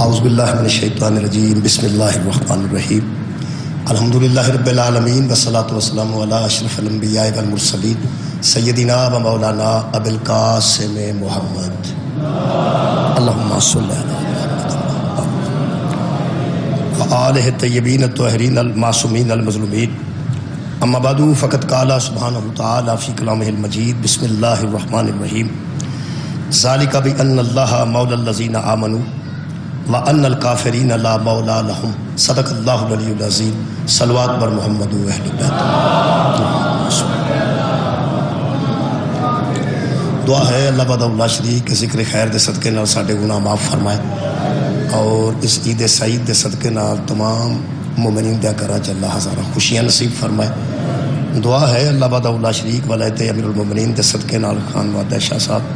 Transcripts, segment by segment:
اعوذ باللہ من الشیطان الرجیم بسم اللہ الرحمن الرحیم الحمدللہ رب العالمین والصلاة والسلام علی اشرف الانبیاء والمرسلین سیدنا و مولانا ابی القاسم محمد اللہم صلی علی محمد وآلہ الطیبین الطاہرین المعصومین المظلومین اما بعد فقد قال سبحانہ تعالی فی کلامہ المجید بسم اللہ الرحمن الرحیم ذالک بأن اللہ مولا الذین آمنوا وَأَنَّ الْكَافِرِينَ لَا مَوْلَى لَهُمْ صدق اللہ العلی العظیم صلوات بر محمد و اہل بیت۔ دعا ہے اللہ وحدہ لا شریک کے ذکر خیر دے صدقے نال ساڈے گناہ معاف فرمائے اور اس عید سعید دے صدقے نال تمام مومنین دے گھراں چ اللہ ہزارہ خوشیاں نصیب فرمائے۔ دعا ہے اللہ وحدہ لا شریک ولایت امیر المومنین دے صدقے نال خان وعدہ شاہ صاحب،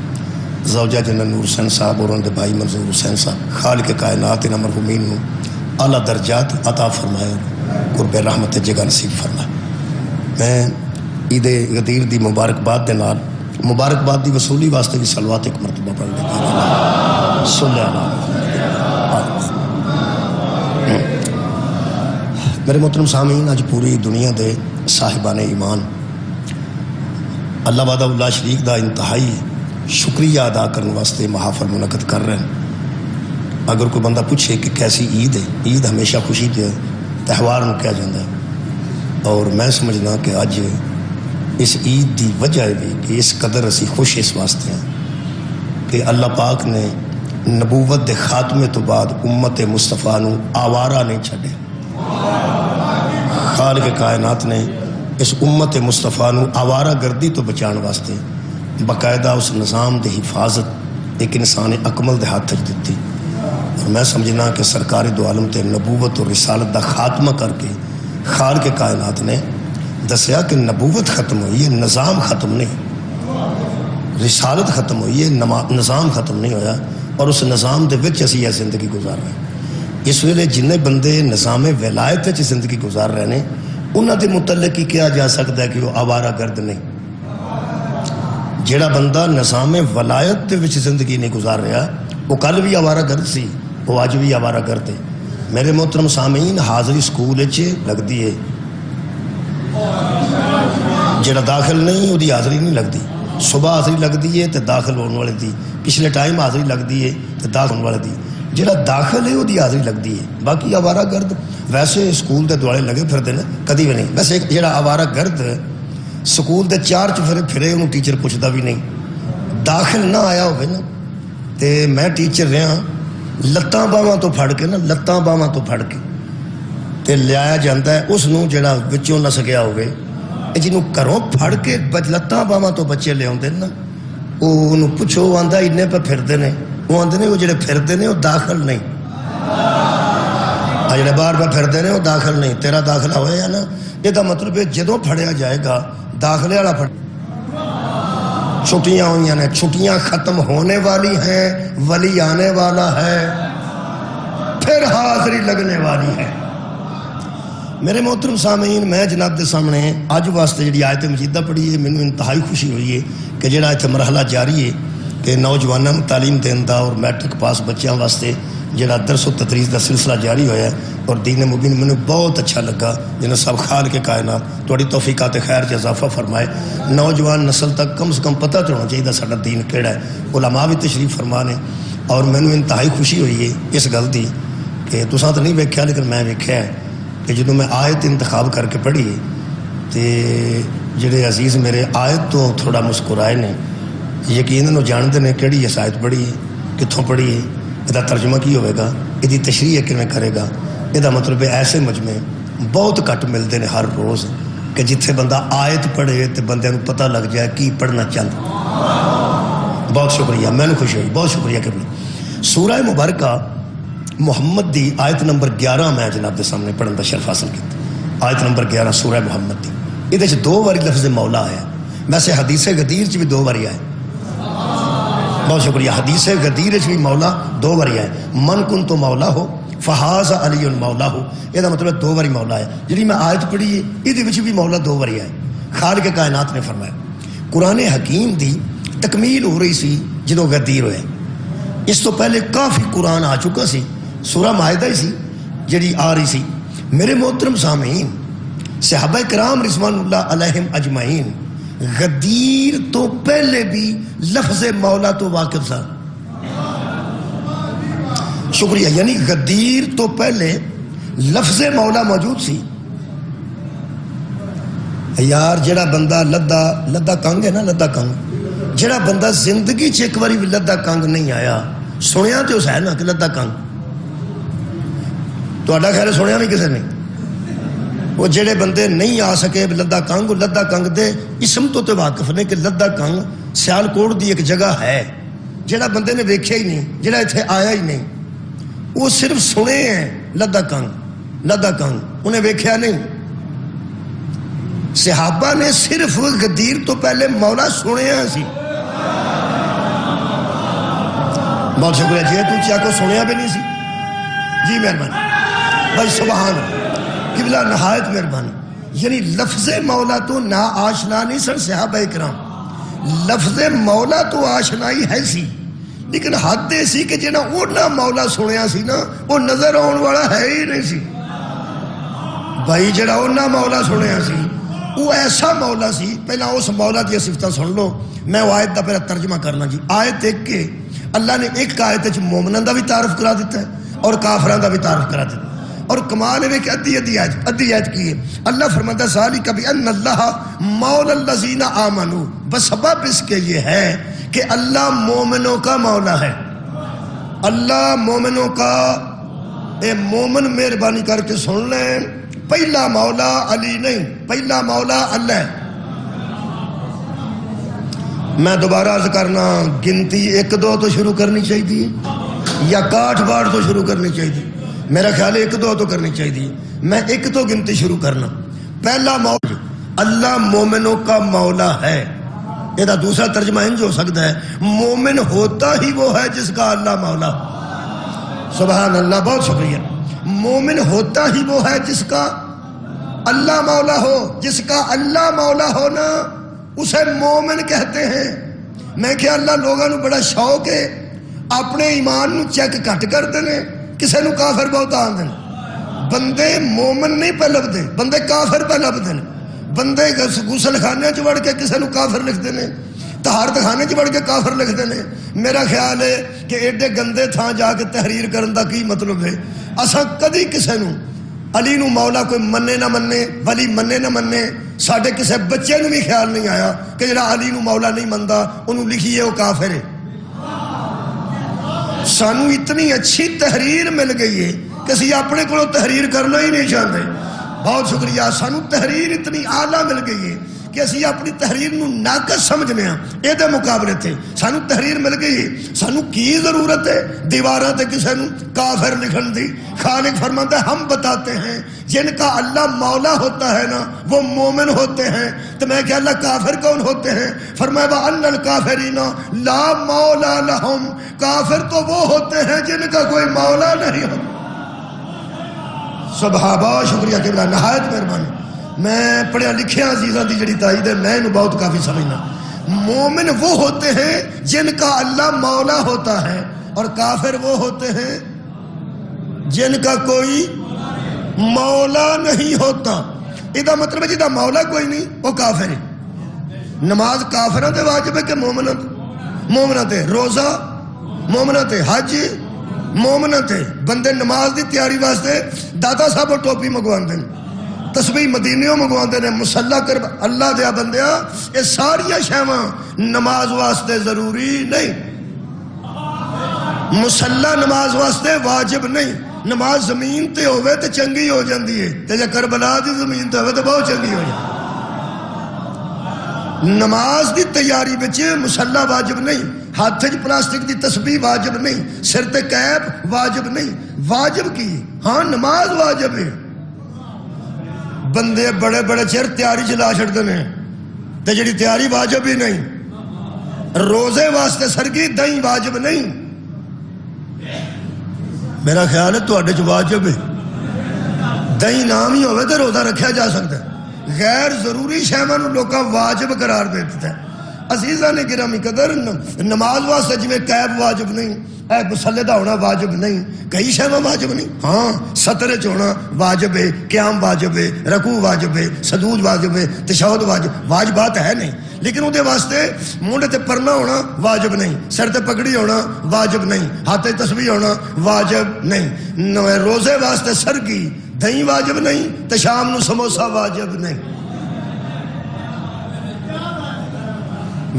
زوجہ جنرل نور حسین صاحب اور ان کے بھائی منظور حسین صاحب، خالق کائنات ان مرحومین نو اعلیٰ درجات عطا فرمائے، قرب رحمت جگہ نصیب فرمائے۔ میں عید غدیر دی مبارکباد دے نال مبارکباد دی وصولی واسطے بھی صلوات ایک مرتبہ پڑھ لیں صلی اللہ میرے محترم سامعین، آج پوری دنیا دے صاحبان ایمان اللہ وحدہ لا شریک دا انتہائی شکریہ ادا کرنے واسطے محافل منعقد کر رہے ہیں۔ اگر کوئی بندہ پوچھے کہ کیسی عید ہے، عید ہمیشہ خوشی کے تہوار میں کیا جاتا ہے، اور میں سمجھنا کہ آج اس عید دی وجہ بھی کہ اس قدر اسی خوش اس واسطے ہیں کہ اللہ پاک نے نبوت دے خاتمے تو بعد امت مصطفیٰ نو آوارہ نہیں چھڑے۔ خالق کائنات نے اس امت مصطفیٰ نو آوارہ گردی تو بچان واسطے باقاعدہ اس نظام دے حفاظت ایک انسان اکمل دے ہاتھ دیتی، اور میں سمجھنا کہ سرکار دو عالم تے نبوت اور رسالت دا خاتمہ کر کے خالق کائنات نے دسیا کہ نبوت ختم ہوئی ہے، نظام ختم نہیں، رسالت ختم ہوئی ہے، نظام ختم نہیں ہویا، اور اس نظام دے وچ اسی یہ زندگی گزار رہے ہیں۔ اس ویلے جنہیں بندے نظام ولایت وچ زندگی گزار رہے ہیں انہاں دے متعلق ہی کیا جا سکتا ہے کہ وہ آوارہ گرد نہیں۔ جیڑا بندہ نظام ولایت دے وچ زندگی نہیں گزار رہا وہ کل بھی آوارہ گرد سی، وہ آج بھی آوارہ گرد ہے۔ میرے محترم سامعین، حاضری سکول لگتی ہے، جیڑا داخل نہیں وہ حاضری نہیں لگتی، صبح حاضری لگتی ہے تو داخل ہونے والے دی، پچھلے ٹائم حاضری لگتی ہے تو داخل ہونے والے دی، جیڑا داخل ہے وہ حاضری لگتی ہے، باقی آوارہ گرد ویسے سکول دے دوڑے لگے پھرتے ہیں کدی بھی نہیں۔ ویسے جیڑا آوارہ گرد سکول دے چار پھرے انہوں ٹیچر پوچھتا بھی نہیں، داخل نہ آیا ہوئے نا تے میں ٹیچر رہا لتاں باواں تو پھڑ کے نا لتاں باواں تو پھڑ کے تے لیا جاتا ہے اس نو جڑا وچوں نہ سکیا ہوئے، جنہوں گھروں پھڑ کے لتاں باواں تو بچے لے آتے نا وہ انہوں پوچھو وہ آندا انے پہ پھرتے ہیں، وہ آتے ہیں وہ جڑے پھرتے ہیں وہ داخل نہیں، جڑے باہر پہ پھرتے ہیں وہ داخل نہیں۔ تیرا داخلہ ہوئے یا نا، یہ مطلب ہے جدوں پھڑیا جائے گا داخلے والا پھڑ، چھٹیاں ہوئی ہیں، چھٹیاں ختم ہونے والی ہیں، ولی آنے والا ہے، پھر حاضری لگنے والی ہے۔ میرے محترم سامعین، میں جناب دے سامنے آج واسطے جڑی آیت مجیدہ پڑھی ہے، مینوں انتہائی خوشی ہوئی ہے کہ جڑا اتنے مرحلہ جاری ہے کہ نوجوانوں تعلیم دین دا اور میٹرک پاس بچیاں واسطے جڑا درس و تدریس دا سلسلہ جاری ہویا ہے، اور دین مبین میں بہت اچھا لگا۔ جنہوں سب خالق کائنات تھوڑی توفیقات خیر سے اضافہ فرمائے، نوجوان نسل تک کم سے کم پتہ تو ہونا چاہیے ساڈا دین کیڑا ہے۔ علماء بھی تشریف فرما نے، اور مینوں انتہائی خوشی ہوئی ہے اس گل دی کہ تساں تو نہیں ویکھیا لیکن میں ویکھیا ہے کہ جدوں میں آیت انتخاب کر کے پڑھی تے جڑے عزیز میرے آیت تو تھوڑا مسکرائے نے، یقیناً وہ جانتے ہیں کہڑی اس آیت پڑھی ہے، کتوں پڑھی ہے، یہ ترجمہ کی ہوئے گا، یہ تشریح کیویں کرے گا۔ یہ مطلب ہے ایسے مجمع بہت گھٹ ملتے ہیں ہر روز کہ جتھے بندہ آیت پڑھے تو بندے کو پتہ لگ جائے کی پڑھنا چاہتا۔ بہت شکریہ، میں نے خوشی ہوئی، بہت شکریہ کہ سورہ مبارکہ محمد دی آیت نمبر 11 میں جناب دے سامنے پڑھن کا شرف حاصل کیا۔ آیت نمبر 11 سورہ محمد دی، یہ 2 باری لفظ مولا آیا، ویسے حدیث غدیر بھی 2 باری آئے۔ بہت شکریہ، حدیث غدیر بھی مولا 2 باری آئے، من کن تو مولا ہو فہاز علی مولا ہو، یہ مطلب 2 باری مولا ہے۔ جی میں آیت پڑھی ہے یہ بھی مولا 2 باری آئے۔ خالق کائنات نے فرمایا قرآن حکیم دی تکمیل ہو رہی سی جدوں غدیر ہوئے، اس تو پہلے کافی قرآن آ چکا سی سورہ مائدہ ہی سی جڑی آ رہی سی. میرے محترم سامعین، صحابہ کرام رضوان اللہ علیہم اجمعین غدیر تو پہلے بھی لفظ مولا تو واقف تھا. شکریہ. یعنی غدیر تو پہلے لفظ مولا موجود سی. یار جڑا بندہ لدہ کنگ ہے نا، لدہ کنگ، جڑا بندہ زندگی چ ایک باری بھی لدہ کنگ نہیں آیا، سنیا تو اس ہے نا کہ لدہ کنگ، تو اڈا خیر سنیا نہیں کسے نہیں. وہ جڑے بندے نہیں آ سکے لدہ کنگ دے اسم تو واقف نے کہ لدہ کنگ سیالکوٹ دی ایک جگہ ہے. جڑا بندے نے ویکھیا ہی نہیں، جڑا اتنے آیا ہی نہیں، وہ صرف سنے ہیں لدہ کنگ، انہیں ویکھیا نہیں. صحابہ نے صرف غدیر تو پہلے مولا سنے ہیں سی. بہت شکریہ جی. تو چاہ کو سنیا بھی نہیں سی. جی مہربانی بھائی، سبحان قبلہ نہایت مہربانی. یعنی لفظ مولا تو نا آشنا نہیں سن صحابہ کرام، لفظ مولا تو آشنائی ہے سی، لیکن حد سی کہ جنہاں اونا مولا سنیا سی نا وہ نظر آن والا ہے ہی نہیں سی. بھائی جڑا اونا مولا سنیا سی وہ ایسا مولا سی. پہلا اس مولا دی صفتاں سن لو. میں وہ آیت دا پہلا ترجمہ کرنا جی. آیت دیکھ کے اللہ نے ایک آیت وچ مومناں دا بھی تعارف کرا دیتا ہے اور کافراں دا بھی تعارف کرا دیتا ہے. اور کمال ہے کہ ادھی آیت کی ہے. اللہ فرماتا ہے ذالک بان اللہ مولا الذین آمنوا، بسبب اس کے یہ ہے کہ اللہ مومنوں کا مولا ہے. اللہ مومنوں کا. اے مومن مہربانی کر کے سن لیں، پہلا مولا علی نہیں، پہلا مولا اللہ ہے. میں دوبارہ عرض کرنا، گنتی 1 2 تو شروع کرنی چاہیے یا کاٹ باڑ تو شروع کرنی چاہیے؟ میرا خیال ہے 1 2 تو کرنی چاہیے. میں 1 تو گنتی شروع کرنا. پہلا مولا اللہ مومنوں کا مولا ہے. یہ دوسرا ترجمہ انج ہو سکتا ہے مومن ہوتا ہی وہ ہے جس کا اللہ مولا. سبحان اللہ، بہت شکریہ. مومن ہوتا ہی وہ ہے جس کا اللہ مولا ہو. جس کا اللہ مولا ہو نا اسے مومن کہتے ہیں. میں کہ اللہ لوگوں نے بڑا شوق ہے اپنے ایمان نو چیک کٹ کر دینے، کسے نو کافر بہت آن دینے. بندے مومن نہیں پہ لب دے، بندے کافر پہ لب دینے. بندے غسل خانے چ وڑ کے کسے نو کافر لکھ دینے، طہارت خانے چ وڑ کے کافر لکھ دینے. میرا خیال ہے کہ ایڈے گندے تھاں جا کے تحریر کرن دا کی مطلب ہے. اساں کدی کسے نو علی نو مولا کوئی منے نہ منے، ولی منے نہ منے، ساڈے کسے بچے نو بھی خیال نہیں آیا کہ جڑا علی نو مولا نہیں مندا انہوں لکھیے وہ کافر ہے. سانو اتنی اچھی تحریر مل گئی ہے کہ اسی اپنے کو تحریر کرنا ہی نہیں چاہتے. بہت شکریہ. سانو تحریر اتنی اعلیٰ مل گئی ہے کہ اسی اپنی تحریر نو ناقص سمجھنے ہیں. یہ دے مقابلے تھے سانو تحریر مل گئی ہے. سانو کی ضرورت ہے دیوارہ تے کسے نو کافر لکھن دی؟ خالق فرماتا ہے ہم بتاتے ہیں جن کا اللہ مولا ہوتا ہے نا وہ مومن ہوتے ہیں. تو میں کہ اللہ کافر کون ہوتے ہیں؟ فرمایا وَأَنَّ الْكَافِرِينَ لَا مَوْلَى لَهُمْ، کافر تو وہ ہوتے ہیں جن کا کوئی مولا نہیں ہوتا. صحابہ شکریہ قبلہ نہایت مہربانی. میں پڑھیا لکھیا عزیزاں دی جڑی تائید ہے میں انہوں بہت کافی سمجھنا. مومن وہ ہوتے ہیں جن کا اللہ مولا ہوتا ہے اور کافر وہ ہوتے ہیں جن کا کوئی مولا نہیں ہوتا. یہ مطلب ہے جہاں مولا کوئی نہیں وہ کافر ہے. نماز کافروں تے واجب ہے کہ مومنوں تے؟ روزہ مومنوں تے، حج مومنوں تے. بندے نماز دی تیاری واسطے داتا صاحب ٹوپی منگواندے ہیں، تسبیح مدینیوں منگواندے نے، مصلی کر. اللہ دیا بندیا یہ ساریاں شیواں نماز واسطے ضروری نہیں. مصلی نماز واسطے واجب نہیں. نماز زمین تے ہوئے تے چنگی ہو جاندی ہے، تے جے کربلا دی زمین تے ہوئے تے بہت چنگی ہو جاندی. نماز دی تیاری بچ مصلی واجب نہیں، ہاتھ چ پلاسٹک دی تسبیح واجب نہیں، سر تے کیپ واجب نہیں. واجب کی ہاں نماز واجب ہے. بندے بڑے بڑے چیر تیاری چلا چھڑتے ہیں تے جڑی تیاری واجب ہی نہیں. روزے واسطے سرگی دہیں واجب نہیں. میرا خیال ہے تو اڈے چ واجب ہے. دہیں نام ہی ہوئے تو روزہ رکھا جا سکتا ہے. غیر ضروری شیواں نو لوکاں واجب قرار دے دیتا ہے. عزیزاں نے گرامی قدر نماز واسطے جویں قیب واجب نہیں، اے مصلی دا ہونا واجب نہیں، کئی شیواں واجب نہیں، ہاں سطر چ ہونا واجب ہے، قیام واجب ہے، رکوع واجب ہے، سجود واجب ہے، تشہد واجب، واجبات ہے نہیں، لیکن وہ واسطے مونڈے تے پرنا ہونا واجب نہیں، سر تے پگڑی ہونا واجب نہیں، ہاتھ تے تسبیح ہونا واجب نہیں، روزے واسطے سرگی دہی واجب نہیں تے شام نو سموسا واجب نہیں۔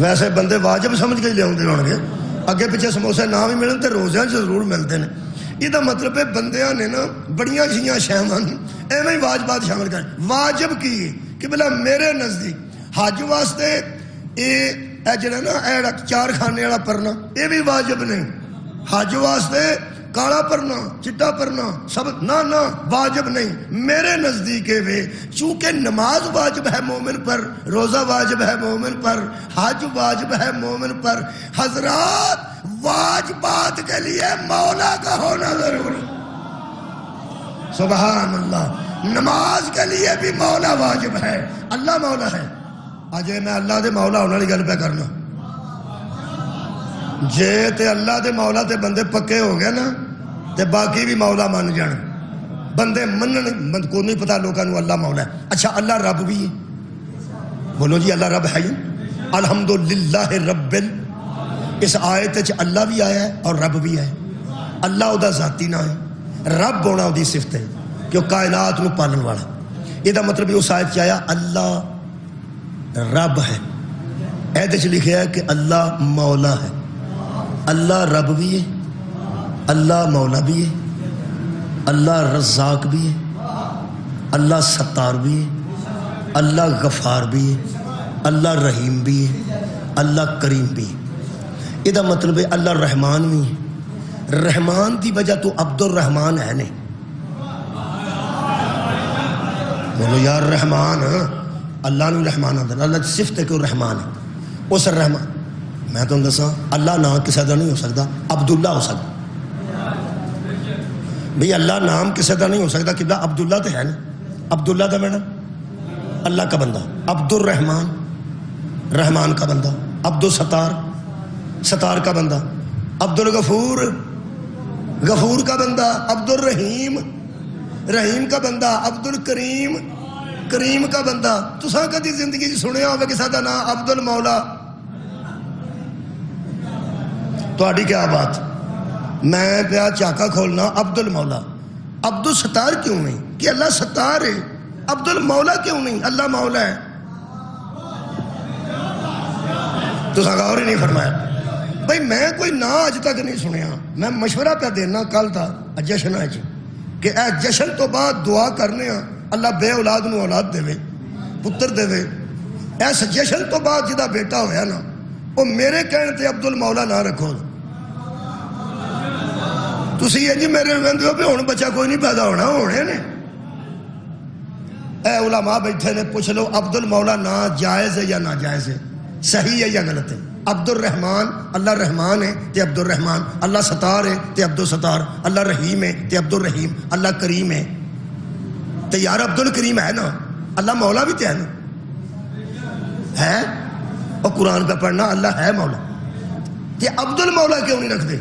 ویسے بندے واجب سمجھ کے لے ہون گے، اگے پیچھے سموسے نہ بھی ملن تے روزیاں ضرور ملتے ہیں۔ یہ مطلب ہے بندیاں نے نا بڑیاں جیاں شیواں ایویں واجبات شامل کر واجب کی کہ بلا میرے نزدیک حج واسطے اے جڑا نا اے چار خانے والا پرنا یہ بھی واجب نہیں، حج واسطے کالا پرنا چٹا پرنا سب نہ واجب نہیں میرے نزدیک وے، چونکہ نماز واجب ہے مومن پر، روزہ واجب ہے مومن پر، حج واجب ہے مومن پر، حضرات واجبات کے لیے مولا کا ہونا ضروری، سبحان اللہ، نماز کے لیے بھی مولا واجب ہے، اللہ مولا ہے۔ آج میں اللہ دے مولا ہونے والی گل پہ کرنا، جے تے اللہ دے مولا تے بندے پکے ہو گئے نا تے باقی بھی مولا مان جان، بندے منن کو نہیں پتا لوگوں کو اللہ مولا ہے۔ اچھا اللہ رب بھی ہے، بولو جی اللہ رب ہے، الحمدللہ رب اس آیت وچ اللہ بھی آیا ہے اور رب بھی ہے، اللہ او دا ذاتی نام ہے، رب ہونا او دی صفت ہے کہ وہ کائنات نو پالن والا، یہ دا مطلب اس آیت چ آیا اللہ رب ہے، ایدے چ لکھیا ہے کہ اللہ مولا ہے، اللہ رب بھی ہے، اللہ مولا بھی ہے، اللہ رزاق بھی ہے، اللہ ستار بھی ہے، اللہ غفار بھی ہے، اللہ رحیم بھی ہے، اللہ کریم بھی ہے۔ یہ دا مطلب ہے اللہ رحمان بھی ہے، رحمان دی وجہ تو عبد الرحمان ہے نہیں، بولو یار رحمان اللہ نو رحمان آدھر، اللہ صفت ہے کہ وہ رحمان ہے، اس رحمان میں تو دساں اللہ نام کسی دا نہیں ہو سکتا، عبداللہ ہو سکتا، بھئی اللہ نام کسی دا نہیں ہو سکتا، کہ عبداللہ تو ہے نا، عبداللہ دا میڈم اللہ کا بندہ، عبد الرحمان رحمان کا بندہ، عبد الستار ستار کا بندہ، عبد الغفور غفور کا بندہ، عبد الرحیم رحیم کا بندہ، عبد الکریم کریم کا بندہ۔ تو ساں کدی زندگی سنیا ہوگا کسی دا نام عبد المولا؟ تہاڈی کیا بات، میں پیا چاکا کھولنا عبد المولا، عبد الستار کیوں نہیں کہ اللہ ستار ہے، عبد المولا کیوں نہیں اللہ مولا ہے؟ تو غور ہی نہیں فرمایا بھائی، میں کوئی نا اج تک نہیں سنیا، میں مشورہ پہ دینا کل تھا جشن ہے کہ اے جشن تو بعد دعا کرنے ہاں اللہ بے اولاد نو اولاد دے پتر دے، ایس جشن تو بعد جدا بیٹا ہویا نا وہ میرے کہنے تے عبد المولا نہ رکھو، تسی یہ جی میرے کہندے ہو کہ ہن بچہ کوئی نہیں پیدا ہونا، ہونے نے اے علماء بیٹھے نے پوچھ لو عبد المولا نا جائز ہے یا ناجائز ہے، صحیح ہے یا غلط ہے؟ عبد الرحمان اللہ رحمان ہے تے عبد الرحمان، اللہ ستار ہے تے عبد الستار، اللہ رحیم ہے تے عبد الرحیم، اللہ کریم ہے تے یار عبد الکریم ہے نا، اللہ مولا بھی تے ہے نا، ہے اور قرآن کا پڑھنا اللہ ہے مولا، تے عبد المولا کیوں نہیں رکھ دے؟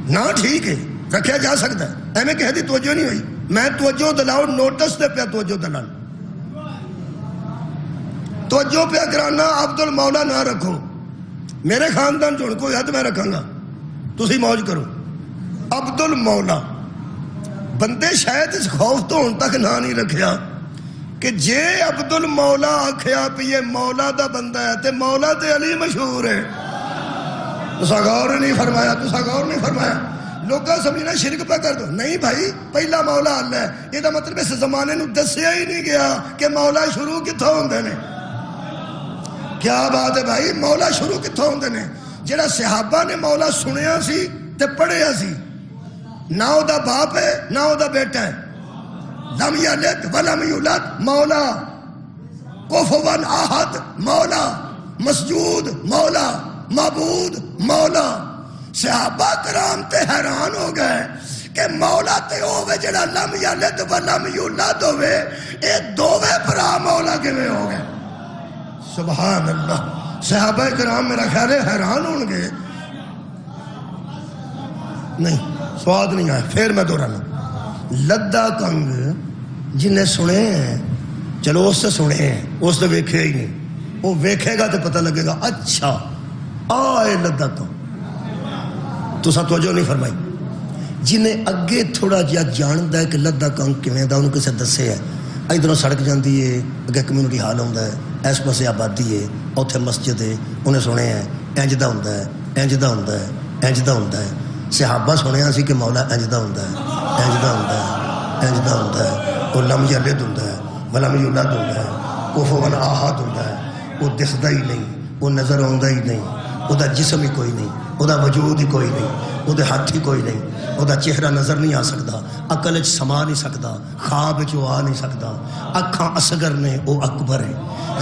نہ ٹھیک ہے رکھیا جا سکتا ہے، ایویں کہہ دی توجہ نہیں ہوئی، میں توجہ دلاؤ نوٹس دے پیا توجہ دلال، توجہ پہ کرانا عبد المولا نہ رکھو، میرے خاندان جو کوئی حد میں رکھاں گا، تسی موج کرو، عبد المولا بندے شاید اس خوف تو ہن تک نہ نہیں رکھیا کہ جے عبد المولا آکھیا پہ یہ مولا دا بندہ ہے تے مولا تے علی مشہور ہے، تسا غور نہیں فرمایا، تسا غور نہیں فرمایا، لوگاں سمجھنا شرک پہ کر دو، نہیں بھائی پہلا مولا اللہ ہے، یہ دا مطلب اس زمانے نو دسیا ہی نہیں گیا کہ مولا شروع کتھوں ہوندے نے، کیا بات ہے بھائی، مولا شروع کتھوں ہوندے نے؟ جڑا صحابہ نے مولا سنیا سی تے پڑھیا سی، نہ او دا باپ ہے نہ او دا بیٹا ہے، لم یلد ولم یولد مولا، کفوا احد مولا، مسجود مولا، معبود مولا۔ صحابہ کرام تے حیران ہو گئے کہ مولا تے ہوے جڑا لم یلد ولم یولد ہوے، اے دوویں بھرا مولا کیویں ہو گئے؟ سبحان اللہ. صحابہ کرام میرا خیال ہے حیران ہوں گے. نہیں سواد نہیں آیا. پھر میں دوہرانا. لدا کنگ جنہیں سنے ہیں چلو اس سے سنے ہیں, اس سے ویکھے ہی نہیں. وہ ویکھے گا تو پتہ لگے گا اچھا آئے لدا کنگ. تو سب توجہ نہیں فرمائی. جنہیں اگے تھوڑا جہا جانتا ہے کہ لدا کنگ کیویں دا انہوں کسے دسے ہے. ادھروں سڑک جاندی ہے, اگے کمیونٹی ہال ہوندا ہے, اس پاسے آبادی ہے, اوتھے مسجد ہے, انہیں سنے ہیں انج دا ہوندا ہے, انج دا ہوندا ہے, انج دا ہوندا ہے. صحابہ سنیا سی کہ مولا انج دا ہوندا ہے, انج دا ہوندا ہے, انج دا ہوندا ہے. وہ لم یلد ہوندا ہے, ولم یولد ہوندا ہے, کفوا احد ہوندا ہے. وہ دسدا ہی نہیں, وہ نظر آوندا ہی نہیں, وہ دا جسم ہی کوئی نہیں, وہ دا وجود ہی کوئی نہیں, وہ دے ہاتھ ہی کوئی نہیں, وہ دا چہرہ نظر نہیں آ سکتا, عقل وچ سما نہیں سکتا, خواب وچ آ نہیں سکتا. اکھاں اصغر نے وہ اکبر ہے,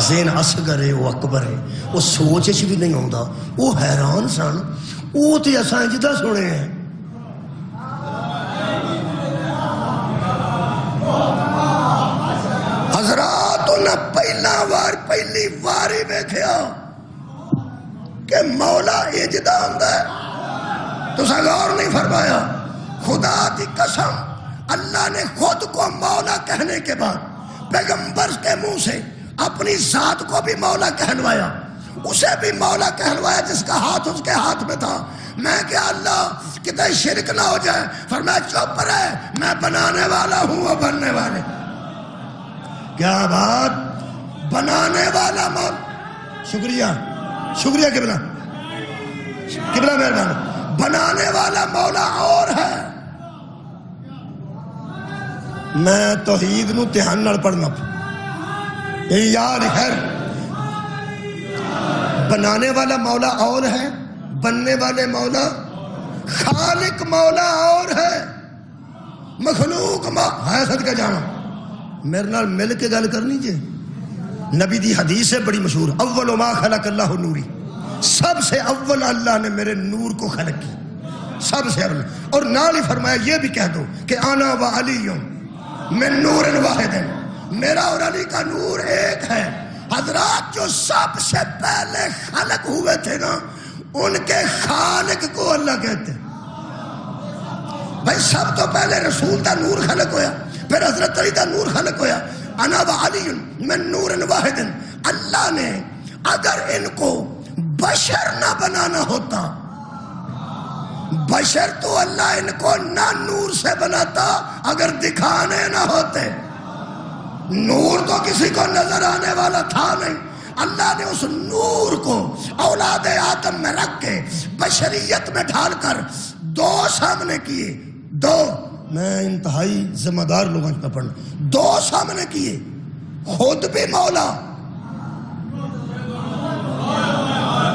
ذہن اصغر ہے وہ اکبر ہے. وہ سوچ وچ بھی نہیں آوندا. وہ حیران سن, وہ تے اساں جدا سنے ہیں. حضرات انہاں پہلی واری ویکھیا کہ مولا اجدا ہوندا ہے. تو غور نہیں فرمایا. خدا دی قسم اللہ نے خود کو مولا کہنے کے بعد پیغمبر کے منہ سے اپنی ذات کو بھی مولا کہلوایا, اسے بھی مولا کہلوایا جس کا ہاتھ اس کے ہاتھ میں تھا. میں کہ اللہ کتنے شرک نہ ہو جائے. فرمایا چپ رہے, میں بنانے والا ہوں وہ بننے والے. کیا بات, بنانے والا مولا. شکریہ شکریہ قبلہ مہربان. بنانے والا مولا اور ہے. میں توحید نو دھیان نال پڑھنا یار. خیر, بنانے والا مولا اور ہے, بننے والے مولا, خالق مولا اور ہے, مخلوق ہے. صدقہ جانا میرے نال مل کے گل کرنی جے. نبی دی حدیث ہے بڑی مشہور, اول ما خلق اللہ نوری. سب سے اول اللہ نے میرے نور کو خلق کی, سب سے اول. اور نال ہی فرمایا یہ بھی کہہ دو کہ انا و علی من نور واحد, میرا اور علی کا نور ایک ہے. حضرات جو سب سے پہلے خلق ہوئے تھے نا, ان کے خالق کو اللہ کہتے ہیں. بھائی سب تو پہلے رسول دا نور خلق ہویا, پھر حضرت علی دا نور خلق ہویا. انا و علی من نور واحد. اللہ نے اگر ان کو بشر نہ بنانا ہوتا, بشر تو اللہ ان کو نہ نور سے بناتا اگر دکھانے نہ ہوتے. نور تو کسی کو نظر آنے والا تھا نہیں. اللہ نے اس نور کو اولاد آدم میں رکھ کے بشریت میں ڈھال کر دو سامنے کیے. دو, میں انتہائی ذمہ دار لوگوں کا پڑھنا. دو سامنے کیے, خود بھی مولا.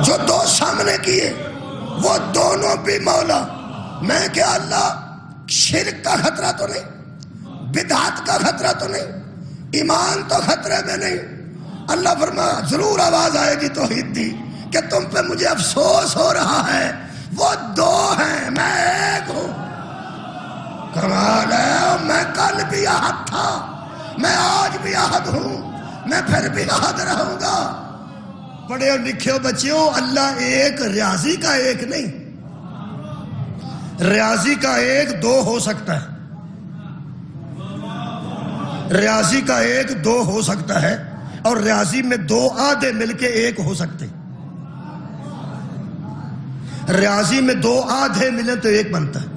جو دو سامنے کیے وہ دونوں بھی مولا. میں کہ اللہ شرک کا خطرہ تو نہیں, بدعت کا خطرہ تو نہیں, ایمان تو خطرے میں نہیں. اللہ فرمایا ضرور آواز آئے گی توحید دی کہ تم پہ مجھے افسوس ہو رہا ہے. وہ دو ہیں, میں ایک ہوں. کمال ہے, میں کل بھی احد تھا, میں آج بھی احد ہوں, میں پھر بھی احد رہوں گا. پڑھے اور لکھے ہو بچیوں, اللہ ایک, ریاضی کا ایک نہیں. ریاضی کا ایک دو ہو سکتا ہے, ریاضی کا ایک دو ہو سکتا ہے, اور ریاضی میں دو آدھے مل کے ایک ہو سکتے. ریاضی میں دو آدھے ملیں تو ایک بنتا ہے,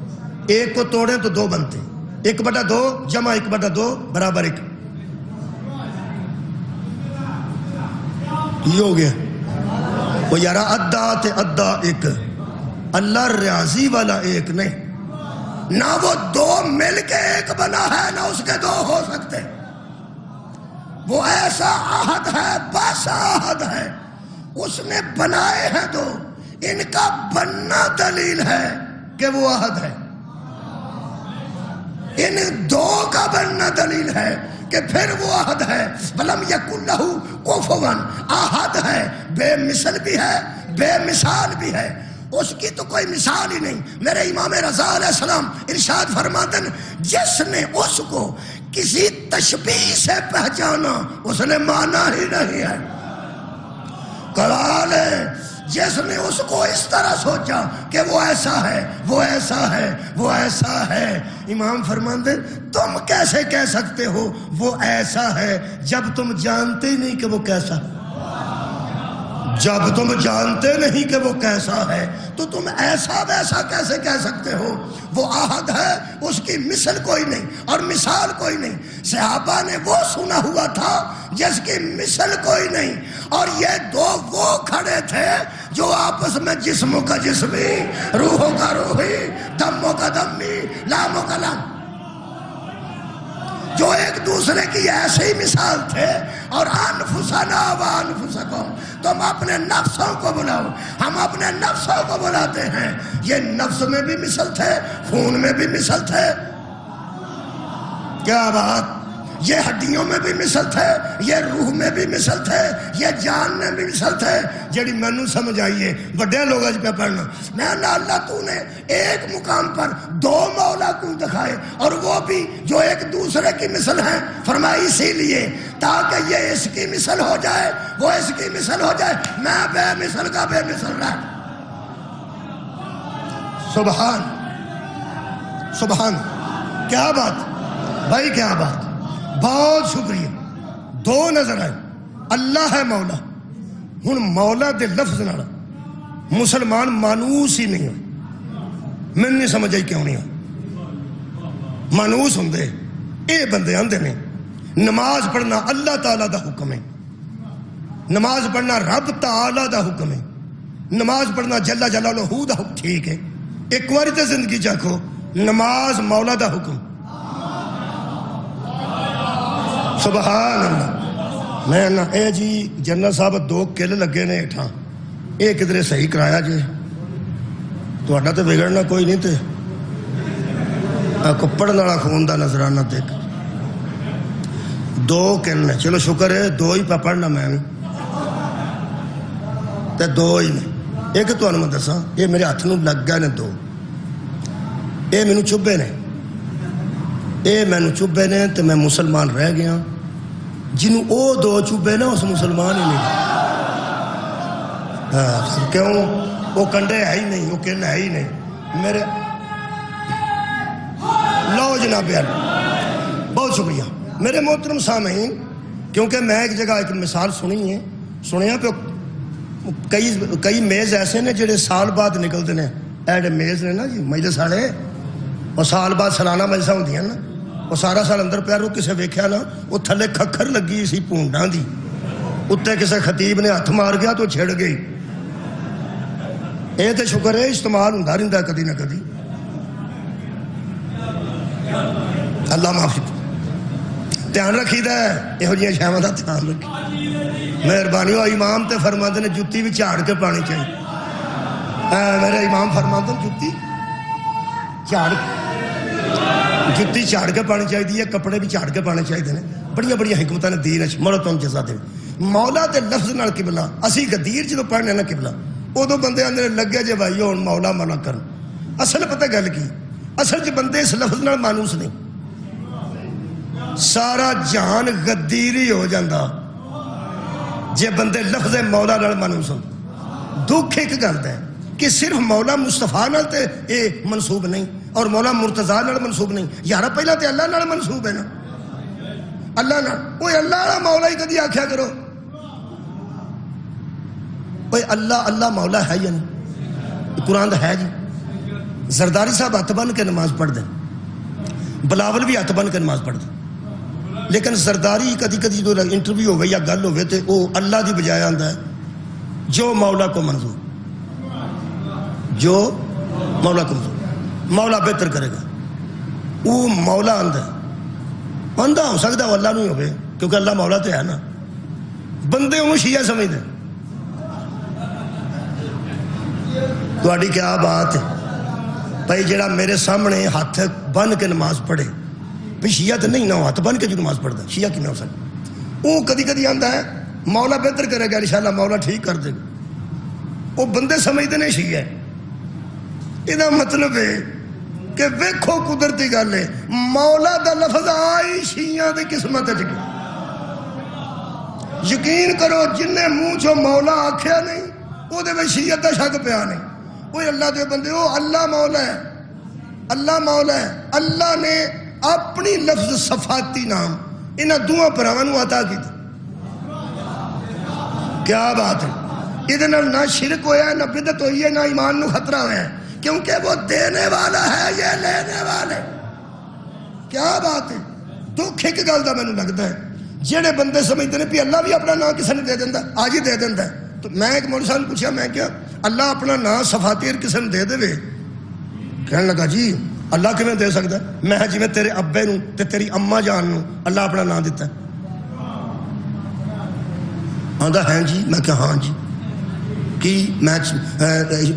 ایک کو توڑیں تو دو بنتے. 1/2 جمع 1/2 برابر 1. یہ ہو گیا. وہ یارا ادا تے ادا ایک. اللہ ریاضی والا ایک نہیں, نہ وہ دو مل کے ایک بنا ہے, نہ اس کے دو ہو سکتے. وہ ایسا احد ہے, بس احد ہے, اس نے بنائے ہیں دو. ان کا بننا دلیل ہے کہ وہ احد ہے. ان دو کا بننا دلیل ہے کہ پھر وہ احد ہے. ولم یکن لہ کفوا احد ہے, بے مثل بھی ہے, بے مثال بھی ہے. اس کی تو کوئی مثال ہی نہیں. میرے امام رضا علیہ السلام ارشاد فرماتے ہیں جس نے اس کو کسی تشبیہ سے پہچانا اس نے مانا ہی نہیں ہے. کمال ہے جس نے اس کو اس طرح سوچا کہ وہ ایسا ہے، وہ ایسا ہے، وہ ایسا ہے۔ امام فرماندے تم کیسے کہہ سکتے ہو وہ ایسا ہے جب تم جانتے ہی نہیں کہ وہ کیسا ہے؟ جب تم جانتے نہیں کہ وہ کیسا ہے تو تم ایسا ویسا کیسے کہہ سکتے ہو؟ وہ احد ہے، اس کی مثل کوئی نہیں اور مثال کوئی نہیں۔ صحابہ نے وہ سنا ہوا تھا جس کی مثل کوئی نہیں، اور یہ دو وہ کھڑے تھے جو آپس میں جسموں کا جسمی، روحوں کا روحی، دموں کا دمی، لاموں کا لام، جو ایک دوسرے کی ایسی مثال تھے۔ اور انفسنا و انفسکم، تم اپنے نفسوں کو بلاؤ، ہم اپنے نفسوں کو بلاتے ہیں۔ یہ نفس میں بھی مثل تھے، خون میں بھی مثل تھے، کیا بات، یہ ہڈیوں میں بھی مثل تھے، یہ روح میں بھی مثل تھے، یہ جان میں بھی مثل تھے۔ جڑی مینوں سمجھ آئیے بڑے لوگ پہ پڑھنا، میں اللہ تو نے ایک مقام پر دو مولا کیوں دکھائے اور وہ بھی جو ایک دوسرے کی مثل ہیں؟ فرمایا اسی لیے تاکہ یہ اس کی مثل ہو جائے، وہ اس کی مثل ہو جائے، میں بے مثل کا بے مثل رہ۔ سبحان سبحان، کیا بات بھائی، کیا بات، بہت شکریہ۔ دو نظر آئے، اللہ ہے مولا۔ ہن مولا دے لفظ نال مسلمان مانوس ہی نہیں ہو، میں نہیں سمجھ آئی کیوں نہیں ہو مانوس ہوں دے۔ اے بندے آندے نے نماز پڑھنا اللہ تعالیٰ دا حکم ہے، نماز پڑھنا رب تعالیٰ دا حکم ہے، نماز پڑھنا جل جلالہ دا حکم، ٹھیک ہے۔ ایک واری تے زندگی چاکھو نماز مولا دا حکم، سبحان اللہ۔ میں نا اے جی جنرل صاحب دو کل لگے نے ہٹھاں، اے کدھرے صحیح کرایا جی، تہاڈا تے بگڑنا کوئی نہیں، تے پڑھن والا خون دا نظرانہ دیکھ، دو کل نے، چلو شکر ہے دو ہی پہ پڑھنا میں تے دو ہی نے۔ ایک تہانوں میں دساں، یہ میرے ہاتھ نوں لگ گئے نے دو، اے مینوں چبھے نے، اے مینوں چبھے نے تے میں مسلمان رہ گیا۔ جنہوں او دو چوبے نا اس مسلمان ہی نہیں، کیوں؟ وہ کنڈے ہے ہی نہیں، وہ کن ہے ہی نہیں میرے۔ لو جناب یار، بہت شکریہ میرے محترم سامعین، کیونکہ میں ایک جگہ ایک مثال سنیا پہ کئی میز ایسے نے جڑے سال بعد نکلتے ہیں، ایڈے میز نے نا جی مجلس والے، اور سال بعد سالانہ مجلساں ہوندیاں نا، وہ سارا سال اندر پیارو کسے ویکھیا نا، وہ تھلے کھکھر لگی سی پونڈاں دی، اتنے کسے خطیب نے ہاتھ مار گیا تو چھڑ گئی۔ اے تے شکر ہے استعمال ہوندا رہندا کدی نہ کدی، اللہ معافی دھیان رکھی دا ہے، یہو جہاں شاواں دا دھیان رکھی۔ مہربانی ہو، امام تے فرماندے نے جُتی بھی جھاڑ کے پانی چاہیے، میرے امام فرماندے نے جُتی جھاڑ کے پانی چاہیے، کپڑے بھی جھاڑ کے پانے چاہیے، بڑی بڑی حکمتاں نے دین وچ، مرو تم جزا دے۔ مولا دے لفظ نال قبلہ اسی غدیر جدوں پڑھنے نا قبلہ، ادو بندے آندے لگے جے بھائی ہن مولا مولا کرن۔ اصل پتہ گل کی، اصل چ بندے اس لفظ نال مانوس نہیں، سارا جہان غدیری ہو جاندہ جے بندے لفظ مولا نال مانوس ہوں۔ دکھ ایک گل ہے کہ صرف مولا مصطفیٰ نال تے اے منسوب نہیں اور مولا مرتضیٰ نال منسوب نہیں، یارا پہلا تے اللہ نال منسوب ہے نا، اللہ نال۔ اوے اللہ والا مولا ہی کدی آکھیا کرو، اوے اللہ اللہ مولا ہے یا نہیں؟ قرآن دا ہے جی۔ زرداری صاحب ہاتھ بن کے نماز پڑھ دیں، بلاول بھی ہاتھ بن کے نماز پڑھ دیں، لیکن زرداری کدی کدی جو انٹرویو ہوئے یا گل ہوئے تے وہ اللہ دی بجائے آندا ہے جو مولا کو منظور، جو مولا کو منظور، مولا بہتر کرے گا، وہ مولا آندا ہے، آندا ہو سکتا وہ اللہ نہیں ہوئے کیونکہ اللہ مولا تو ہے نا، بندے انہوں شیعہ سمجھ دیں۔ تہاڈی کیا بات ہے بھائی، جڑا میرے سامنے ہاتھ بن کے نماز پڑھے، بھائی شیعہ تو نہیں نہ ہاتھ بن کے جو نماز پڑھتا، شیعہ کی میں ہو سکتا، وہ کدی کدی آندا ہے مولا بہتر کرے گا، انشاءاللہ مولا ٹھیک کر دے گا، وہ بندے سمجھتے نہیں شیعہ ہے۔ یہ مطلب ہے کہ ویکھو قدرتی گل ہے، مولا دا لفظ آئی شیعہ دی قسمت یقین کرو جن نے منہ چو مولا آکھیا نہیں وہ دے میں شیعت دا شک پیا نہیں. وہ اللہ دے بندے ہو، اللہ مولا ہے، اللہ مولا ہے. اللہ نے اپنی لفظ صفاتی نام انہاں دوہاں پراواں نوں عطا کیتا. کیا بات ہے. ادھے نال نہ شرک ہویا ہے، نہ بدعت ہوئی ہے، نہ ایمان نو خطرہ ہویا ہے، کیونکہ وہ دینے والا ہے، یہ لینے والے. کیا بات ہے. دکھ ایک گل دا مینوں لگدا ہے، جڑے بندے سمجھتے ہیں کہ اللہ بھی اپنا نام کسی نے دے دینا، آج ہی دے دینا ہے. تو میں ایک مولوی صاحب نے پوچھا، میں کیا اللہ اپنا نام صفاتیر کسی نے دے دے؟ کہنے لگا جی اللہ کیویں دے سکتا ہے؟ میں جی میں تیرے ابے نوں تے تیری اما جان نوں اللہ اپنا نام دیتا ہے. آندا ہے جی. میں کہا ہاں جی. کہ میں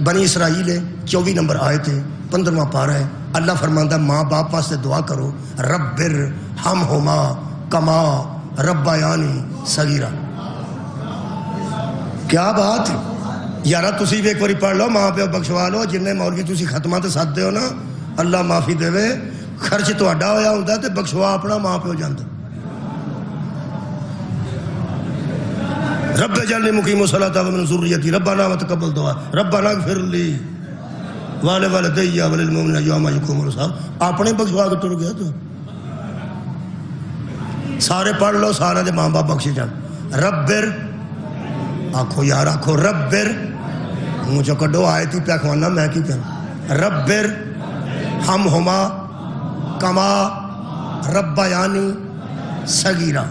بنی اسرائیل 24 نمبر آئے تھے 15واں پارہ ہے. اللہ فرماندا ماں باپ واسطے دعا کرو، ربر ہمہما کما ربیانی صغیرہ. کیا بات ہے یارا. تسی بھی ایک باری پڑھ لو، ماں پیو بخشوا لو. جن مولوی تسی ختمہ تے ساتھ دیو نا، اللہ معافی دے، خرچ تہاڈا ہویا ہوندا تے بخشوا اپنا ماں پیو جاندا. رب اجعلنی مقیم الصلاۃ ومن ذریتی ربنا وتقبل دعا ربنا اغفر لی ولوالدی وللمؤمنین یوم یقوم الحساب. اپنے بخشوا کے ٹر گیا تو سارے پڑھ لو، سارے دے ماں باپ بخشے جان. ربر آکھو یار، آکھو ربر. مجھے کڈو آیت ہی پیا کھوانا، میں کی کہنا. ربر ہمہما کما ربیانی صغیرہ.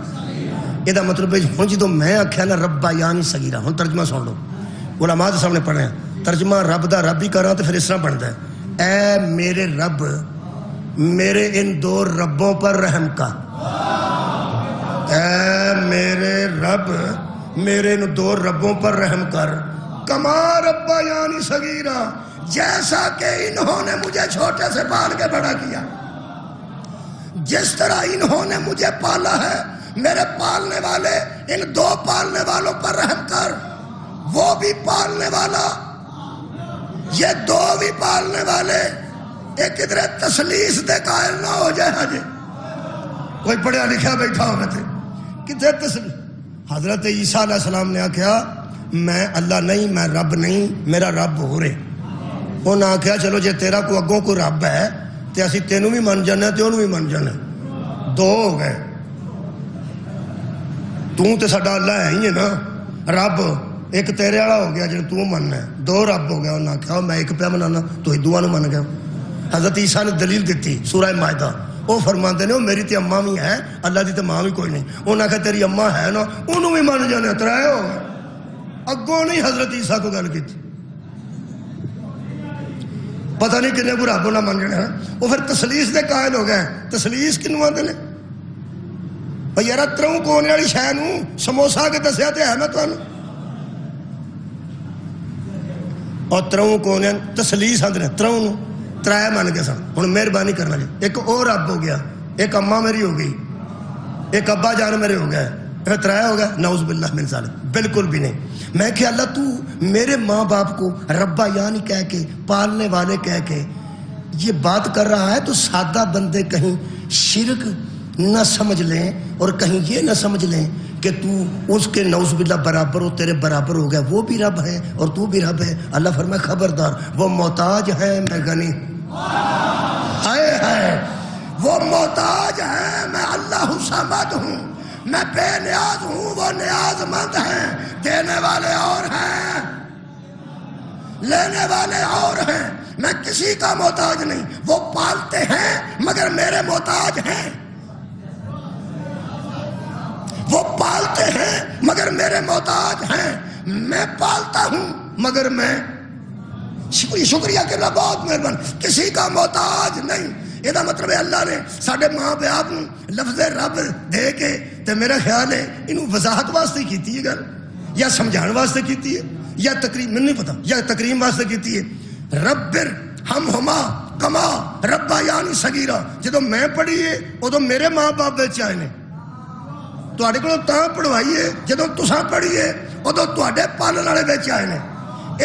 یہ مطلب ہے ہوں جدو میں آخیا نا ربیانی صغیرہ، ہوں ترجمہ سن لو. علماء کے سامنے پڑھے ترجمہ رب دا رب ہی کراں تو پھر اس طرح بنتا ہے، اے میرے رب میرے ان دو ربوں پر رحم کر. اے میرے رب میرے ان دو ربوں پر رحم کر. کما ربیانی صغیرہ، جیسا کہ انہوں نے مجھے چھوٹے سے پال کے بڑا کیا. جس طرح انہوں نے مجھے پالا ہے، میرے پالنے والے ان دو پالنے والوں پر رحم کر. وہ بھی پالنے والا، یہ دو بھی پالنے والے. ایک ادھر تسلیس دے قائل نہ ہو جائے. ہجے کوئی پڑھیا لکھا بیٹھا ہوگا تھے کتنے تسلیس. حضرت عیسیٰ علیہ السلام نے آخیا میں اللہ نہیں، میں رب نہیں، میرا رب ہو رہے. انہوں نے آخیا چلو جے تیرا کو اگوں کوئی رب ہے تو اسی تینوں بھی من جانا تے انہوں بھی من جانا. دو ہو گئے. تو ساڈا اللہ ہے ہی ہے نا. رب ایک تیرے والا ہو گیا جن تو مننا ہے، دو رب ہو گیا. انہوں نے آخیا میں ایک پیا منانا، تو دواں نوں من گیا. حضرت عیسیٰ نے دلیل دیتی سورہ مائدہ. وہ فرماندے نے وہ میری تے اماں بھی ہے، اللہ دی تے ماں بھی کوئی نہیں. انہوں نے آخیا تیری اماں ہے نا، انہوں بھی من جانے. ترائے ہو گئے. اگوں نہیں حضرت عیسیٰ کو گل کی. پتہ نہیں کنے کو رب نہ من جانا. وہ پھر تسلیس دے قائل ہو گئے. تسلیس کنوں آندے نے؟ بھئی یارا تروں کونے والی شے نوں سموسا کے دسیا تے ہے میں تانوں. اور تروں کونے تسلیس آندے نے تروں نوں. ترائے من گئے سن. ہن مہربانی کرنا جی، ایک اور رب ہو گیا، ایک اماں میری ہو گئی، ایک ابا جان میرے ہو گئے. پھر ترائے ہو گیا. نعوذ باللہ من ذالک. بالکل بھی نہیں. میں کہ اللہ تو میرے ماں باپ کو ربا یعنی کہہ کے، پالنے والے کہہ کے یہ بات کر رہا ہے، تو سادہ بندے کہیں شرک نہ سمجھ لیں اور کہیں یہ نہ سمجھ لیں کہ تو اس کے نعوذ باللہ برابر ہو، تیرے برابر ہو گیا. وہ بھی رب ہے اور تو بھی رب ہے. اللہ فرمائے خبردار، وہ محتاج ہے میں غنی. ہائے ہائے، وہ محتاج ہے میں اللہ صمد ہوں. میں بے نیاز ہوں، وہ نیاز مند ہیں. دینے والے اور ہیں، لینے والے اور ہیں. میں کسی کا محتاج نہیں. وہ پالتے ہیں مگر میرے محتاج ہیں. وہ پالتے ہیں مگر میرے محتاج ہیں. میں پالتا ہوں مگر میں شکریہ کرنا بہت مہربان، کسی کا محتاج نہیں. یہ مطلب ہے اللہ نے ساڈے ماں باپ لفظ رب دے کے تے میرا خیال ہے انہوں وضاحت واسطے کیتی ہے گل، یا سمجھان واسطے کیتی ہے، یا تقریم، میں نہیں پتا، یا تقریم واسطے کیتی ہے. ربر ہم ہما کما ربا یعنی صغیرہ. جدو میں پڑھی ہے ادو میرے ماں باپ بچ آئے نے. تواڈے کولوں تاں پڑھوائیے جدو تساں پڑھیے ادو تواڈے پالن والے بچ آئے نے.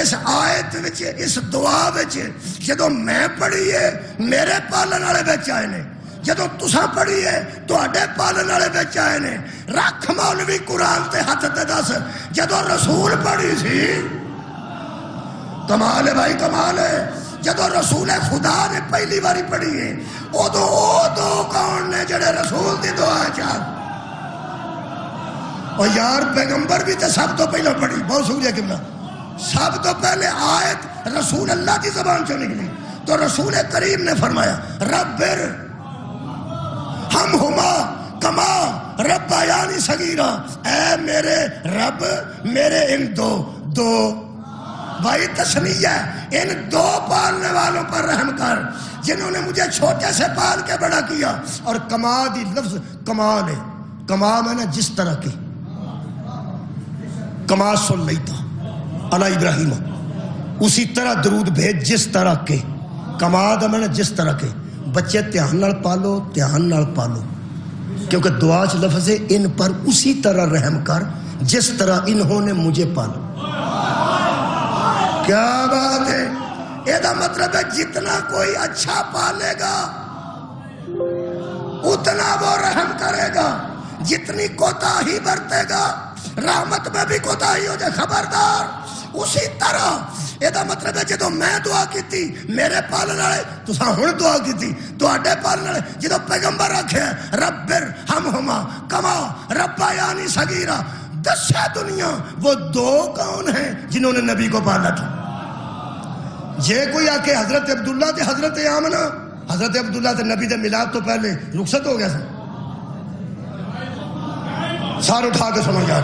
اس آیت وچ، اس دعا وچ جدو میں پڑھیے میرے پالن والے بچ آئے نے. جدو تساں پڑھی ہے تواڈے پالن والے وچ آئے نے رکھ مولوی قرآن تے ہاتھ تے دس جدو رسول پڑھی سی کمال ہے بھائی کمال ہے جدو رسول خدا نے پہلی باری پڑھی ہے ادو او دو کون نے جڑے رسول دی دعا چاہ اور یار پیغمبر بھی تے سب تو پہلے پڑھی بہت شکریہ قبلہ سب تو پہلے آیت رسول اللہ کی زبان سے نکلی تو رسول کریم نے فرمایا ربر ہم ہما کما ربیانی صغیرہ اے میرے رب میرے ان دو بھائی تسمیہ ان دو پالنے والوں پر رحم کر جنہوں نے مجھے چھوٹے سے پال کے بڑا کیا اور کما دی لفظ کمال ہے کما میں نے جس طرح کی کما صلیتا علی ابراہیم اسی طرح درود بھیج جس طرح کے کما دا میں نے جس طرح کے بچے دھیان نال پالو دھیان نال پالو کیونکہ دعا چ لفظ ہے ان پر اسی طرح رحم کر جس طرح انہوں نے مجھے پالا کیا بات ہے یہ مطلب ہے جتنا کوئی اچھا پالے گا اتنا وہ رحم کرے گا جتنی کوتاہی برتے گا رحمت میں بھی کوتاہی ہو جائے خبردار اسی طرح یہ مطلب ہے جدو میں دعا کی تھی میرے پالن والے تساں ہن دعا کی تھی تواڈے پالن والے جدو پیغمبر آکھے ربر ہم ہما کما ربیانی صغیرہ دسے دنیا وہ دو کون ہیں جنہوں نے نبی کو پالا تھا جے کوئی آکے حضرت عبداللہ تے حضرت آمنہ حضرت عبداللہ تے نبی دے میلاد تو پہلے رخصت ہو گیا تھا سار اٹھا کے سمجھ جا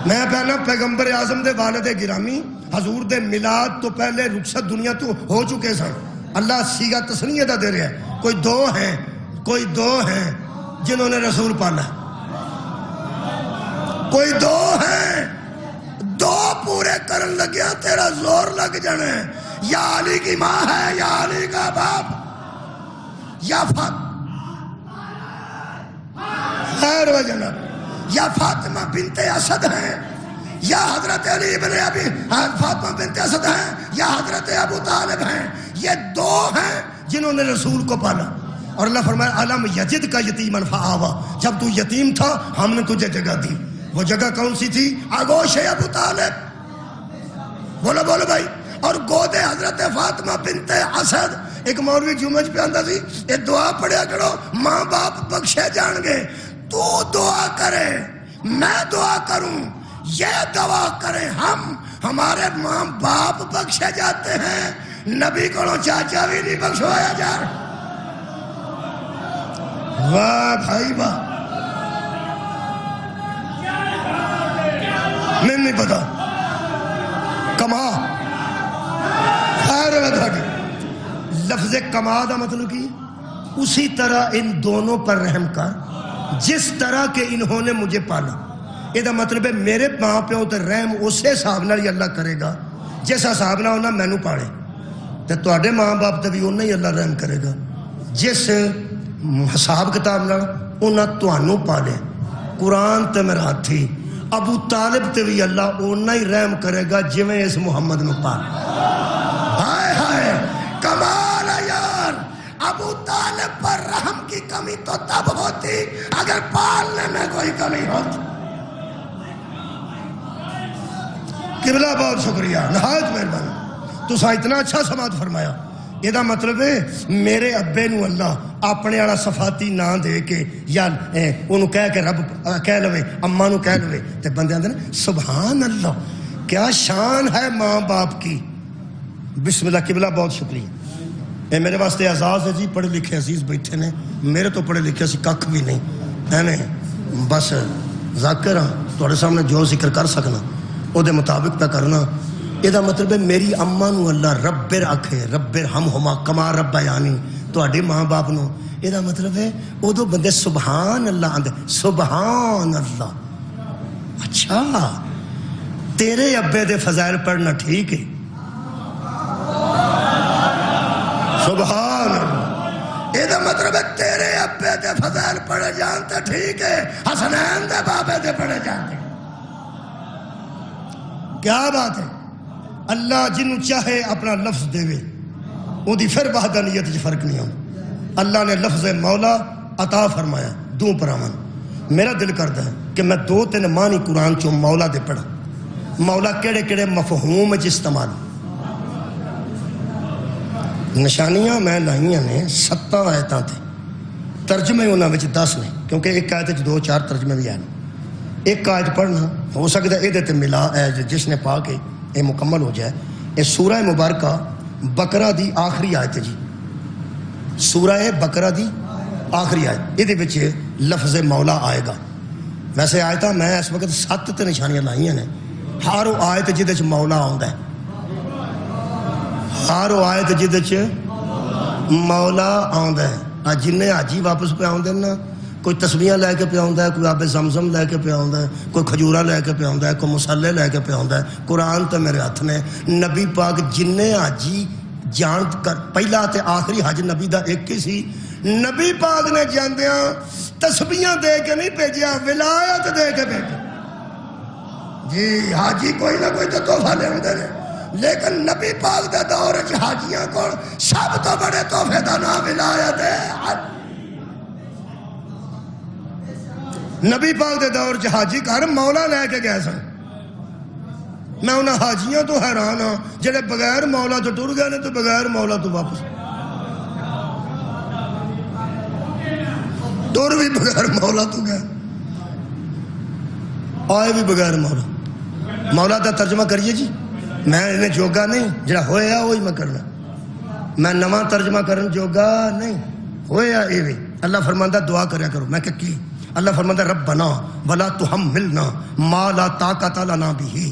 میں پہنا پیغمبر اعظم دے والد گرامی حضور دے میلاد تو پہلے رخصت دنیا تو ہو چکے سن اللہ سیگا تسنیہ دا دے رہا ہے کوئی دو ہیں جنہوں نے رسول پالا کوئی دو ہیں دو پورے کرن لگیا تیرا زور لگ جانے یا علی کی ماں ہے یا علی کا باپ یا خیر و جناب یا فاطمہ بنت اسد ہیں یا حضرت علی ابن ابی فاطمہ بنت اسد ہیں یا حضرت ابو طالب ہیں یہ دو ہیں جنہوں نے رسول کو پالا اور اللہ فرمایا علم یجد کا یتیمن فآوا جب تو یتیم تھا ہم نے تجھے جگہ دی وہ جگہ کون سی تھی آگوش ابو طالب بولو بولو بھائی اور گود حضرت فاطمہ بنت اسد ایک مولوی جمعہ پہ آندہ سی یہ دعا پڑھیا کرو ماں باپ بخشے جان گے تو دعا کرے میں دعا کروں یہ دعا کریں ہم ہمارے ماں باپ بخشے جاتے ہیں نبی کو چاچا بھی نہیں بخشوایا جا رہا واہ بھائی واہ نہیں پتا کما خیر لفظ کما دا مطلب کی اسی طرح ان دونوں پر رحم کر جس طرح کہ انہوں نے مجھے پالا یہ مطلب ہے میرے ماں پیو تے رحم اسے حساب نال ہی اللہ کرے گا جس حساب نال انہاں مینوں پالے تے تواڈے ماں باپ تے بھی انہاں ہی اللہ رحم کرے گا جس حساب کتاب نال انہاں تانوں پالے قرآن تے میرا ہاتھی ابو طالب تے بھی اللہ انہاں ہی رحم کرے گا جویں اس محمد نو پال ہائے ہائے کمال ہے یار ابو طالب پر رحم کی کمی تو تب ہوتی اگر پالنے میں کوئی کمی ہوتی قبلہ بہت شکریہ نہایت مہربانی تو اتنا اچھا سماعت فرمایا یہ مطلب ہے میرے ابے نو اللہ اپنے والا صفاتی نہ دے کے یا انہوں کہہ کے رب کہہ لوے اماں نو کہہ لوے تے بندے آندے نا سبحان اللہ کیا شان ہے ماں باپ کی بسم اللہ قبلہ بہت شکریہ اے میرے واسطے اعزاز ہے جی پڑھے لکھے عزیز بیٹھے نے میرے تو پڑھے لکھے سی ککھ بھی نہیں ایویں بس ذاکر ہاں تھوڑے سامنے جو ذکر کر سکنا او دے مطابق پہ کرنا یہ مطلب ہے میری اماں نو اللہ ربر آکھے ربر ہم ہما کما ربیانی تواڈے ماں باپ نو یہ مطلب ہے ادو بندے سبحان اللہ آندے سبحان اللہ اچھا تیرے ابے دے فضائل پڑھنا ٹھیک ہے سبحان اللہ یہ مطلب ہے تیرے ابے دے فضائل پڑھے جانتے ٹھیک ہے حسنین دے بابے دے پڑھے جانتے کیا بات ہے اللہ جنوں چاہے اپنا لفظ دے وے وہ دی پھر وحدانیت فرق نہیں ہوں اللہ نے لفظ مولا عطا فرمایا دوں پراون میرا دل کرتا ہے کہ میں 2-3 معنی قرآن چوں مولا دے پڑھا مولا کیڑے کیڑے مفہوم استعمال نشانیاں میں لائیاں نے 7 آیتاں تے ترجمے انہاں وچ 10 نے کیونکہ ایک آیت وچ 2-4 ترجمے بھی ہیں ایک آیت پڑھنا ہو سکتا ہے تے ملا جس نے پا کے یہ مکمل ہو جائے یہ سورہ مبارکہ بقرہ دی آخری آیت جی سورہ بقرہ دی آخری آیت یہ وچ لفظ مولا آئے گا ویسے آیتاں میں اس وقت 7 تے نشانیاں لائیاں نے ہر وہ آیت جہدے چ مولا آندا ہے ہر وہ آیت جہدے چ مولا آندا ہے جن حاجی واپس پہ آؤندے نا کوئی تسبیحاں لے کے پہ آندا ہے کوئی آب زمزم لے کے پہ آندا ہے کوئی کھجورا لے کے پہ آندا ہے کوئی مصالے لے کے پہ آندا ہے قرآن تو میرے ہاتھ نے نبی پاک جن حاجی جان کر پہلا تے آخری حج نبی دا ایک ہی سی نبی پاک نے جاندیاں تسبیحاں دے کے نہیں بھیجیا ولایت دے کے بھیجا جی حاجی کوئی نہ کوئی تو تحفہ لے آندے نے لیکن نبی پاک دے دور وچ حاجیاں کول سب تو بڑے تحفے دا نام ولایت ہے نبی پاک دے دور وچ حاجی گھر مولا لے کے گئے سن میں انہاں حاجیاں تو حیران ہاں جڑے بغیر مولا تو ٹر گئے نے تو بغیر مولا تو واپس ٹر بھی بغیر مولا تو گئے آئے بھی بغیر مولا مولا دا ترجمہ کریے جی میں انہیں جوگا نہیں جڑا ہویا وہی میں کرنا میں نواں ترجمہ کرن جوگا نہیں ہویا اے وی اللہ فرماندا دعا کریا کرو میں کہ کی اللہ فرماندا ربنا ولا تحملنا ما لا طاقت لنا به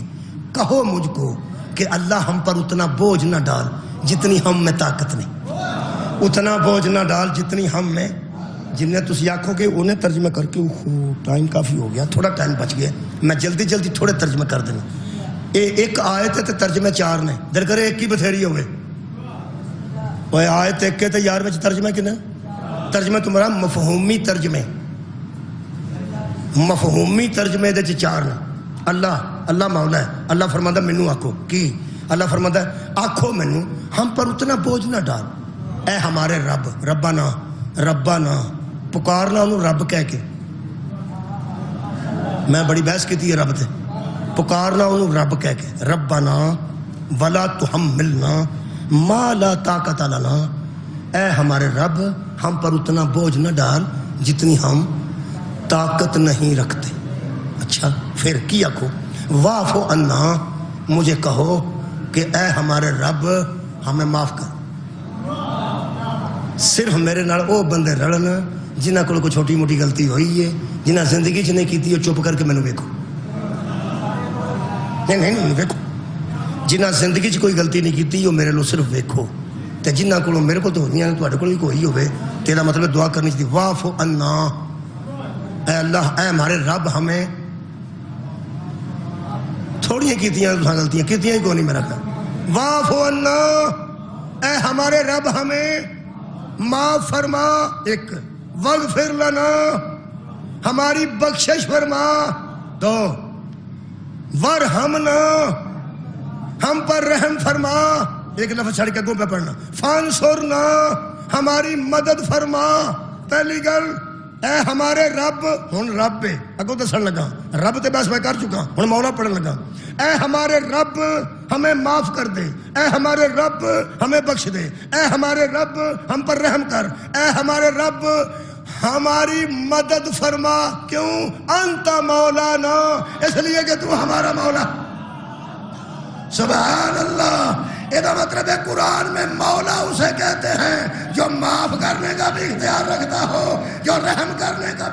کہو مجھ کو کہ اللہ ہم پر اتنا بوجھ نہ ڈال جتنی ہم میں طاقت نہیں اتنا بوجھ نہ ڈال جتنی ہم میں جنہیں تسی آکھو گے انہیں ترجمہ کر کے ٹائم کافی ہو گیا تھوڑا ٹائم بچ گیا میں جلدی جلدی تھوڑے ترجمہ کر دینا ایک آیت ہے تے ترجمے 4 نے در کرے ایک ہی بتھیری ہوئے وہ آیت ایک کے تے یار وچ ترجمہ کنے ترجمہ تمہارا مفہومی ترجمے دے 4 نے اللہ مولا ہے اللہ فرماندا مینوں آکھو کی اللہ فرماندا آکھو مینوں ہم پر اتنا بوجھ نہ ڈال اے ہمارے رب ربنا پکارنا انہوں رب کہہ کے میں بڑی بحث کی تھی رب تے پکارنا انہوں رب کہہ کے ربنا ولا تحملنا ما لا طاقت لنا اے ہمارے رب ہم پر اتنا بوجھ نہ ڈال جتنی ہم طاقت نہیں رکھتے اچھا پھر کی آکھو واعفو عنا مجھے کہو کہ اے ہمارے رب ہمیں معاف کر صرف میرے نال او بندے رڑن جنہاں کو کوئی چھوٹی موٹی غلطی ہوئی ہے جنہاں زندگی چ نہیں کیتی وہ چپ کر کے مینوں ویکھو نہیں ویکھو جنہاں زندگی چ کوئی غلطی نہیں کیتی وہ میرے لو صرف ویکھو تے جنہاں کو میرے کو تو ہوندیاں نے تواڈے کول بھی کوئی ہوے تیرا مطلب دعا کرنی چاہیے واعفو عنا اے اللہ اے ہمارے رب ہمیں تھوڑیاں کیتیاں غلطیاں کیتیاں ہی کو نہیں میرا خیال واعفو عنا اے ہمارے رب ہمیں معاف فرما ایک واغفر لنا ہماری بخشش فرما 2 ورحمنا ہم پر رحم فرما ایک لفظ چھڑ کے گوں پہ پڑھنا فانصرنا ہماری مدد فرما پہلی گل اے ہمارے رب ہن رب ہے اگوں دسن لگا رب تے بس میں کر چکا ہن مولا پڑھن لگا اے ہمارے رب ہمیں معاف کر دے اے ہمارے رب ہمیں بخش دے اے ہمارے رب ہم پر رحم کر اے ہمارے رب ہماری مدد فرما کیوں انت مولانا اس لیے کہ تو ہمارا مولا سبحان اللہ یہ مطلب ہے قرآن میں مولا اسے کہتے ہیں جو معاف کرنے کا بھی اختیار رکھتا ہو جو رحم کرنے کا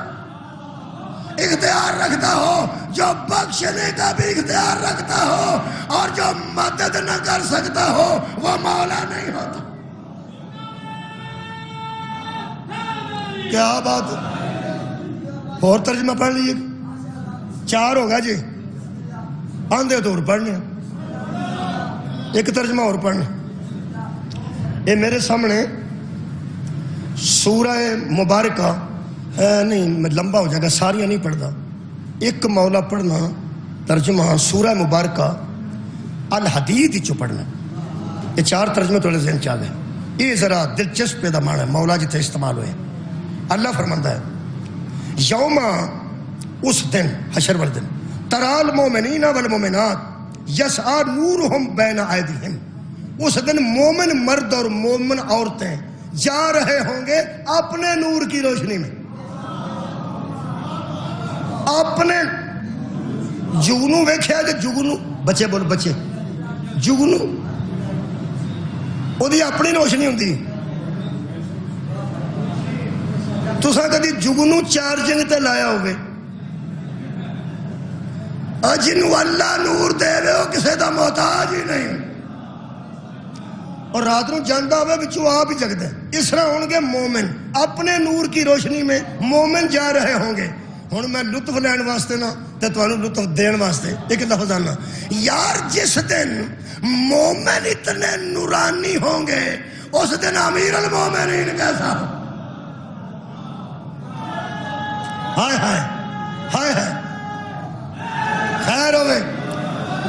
اختیار رکھتا ہو جو بخشنے کا بھی اختیار رکھتا ہو اور جو مدد نہ کر سکتا ہو وہ مولا نہیں ہوتا کیا بات اور ترجمہ پڑھ لیجیے 4 ہوگا جی آندھے تو اور پڑھنے ایک ترجمہ اور پڑھنے یہ میرے سامنے سورہ مبارکہ نہیں لمبا ہو جائے گا ساریاں نہیں پڑھتا ایک مولا پڑھنا ترجمہ سورہ مبارکہ الحدید چو پڑھنا یہ 4 ترجمے تھوڑے ذہن چاہ گئے یہ ذرا دلچسپ دا معنی ہے مولا جتے استعمال ہوئے. اللہ فرماندا ہے یوما اس دن حشر والے دن ترال مومنین والمومنات یسعی نورہم بین ایدیہم، اس دن مومن مرد اور مومن عورتیں جا رہے ہوں گے اپنے نور کی روشنی میں. اپنے جگنو ویکھیا جے جگنو بچے بول بچے جگنو وہ دی اپنی روشنی ہوندی. تساں کدی جگنو چارجنگ تے لایا ہوگے جنوں اللہ نور دے رہے ہو کسے دا محتاج ہی نہیں اور رات نو جاندا ہوئے بچوں آپ ہی جگدے. اس طرح ہوں گے مومن اپنے نور کی روشنی میں مومن جا رہے ہوں گے. ہوں میں لطف لین واسطے نا تے تانوں لطف دین واسطے ایک لفظ آنا یار جس دن مومن اتنے نورانی ہوں گے اس دن امیر المومنین کیسا ہائے ہائے ہائے ہائے خیر ہوئے.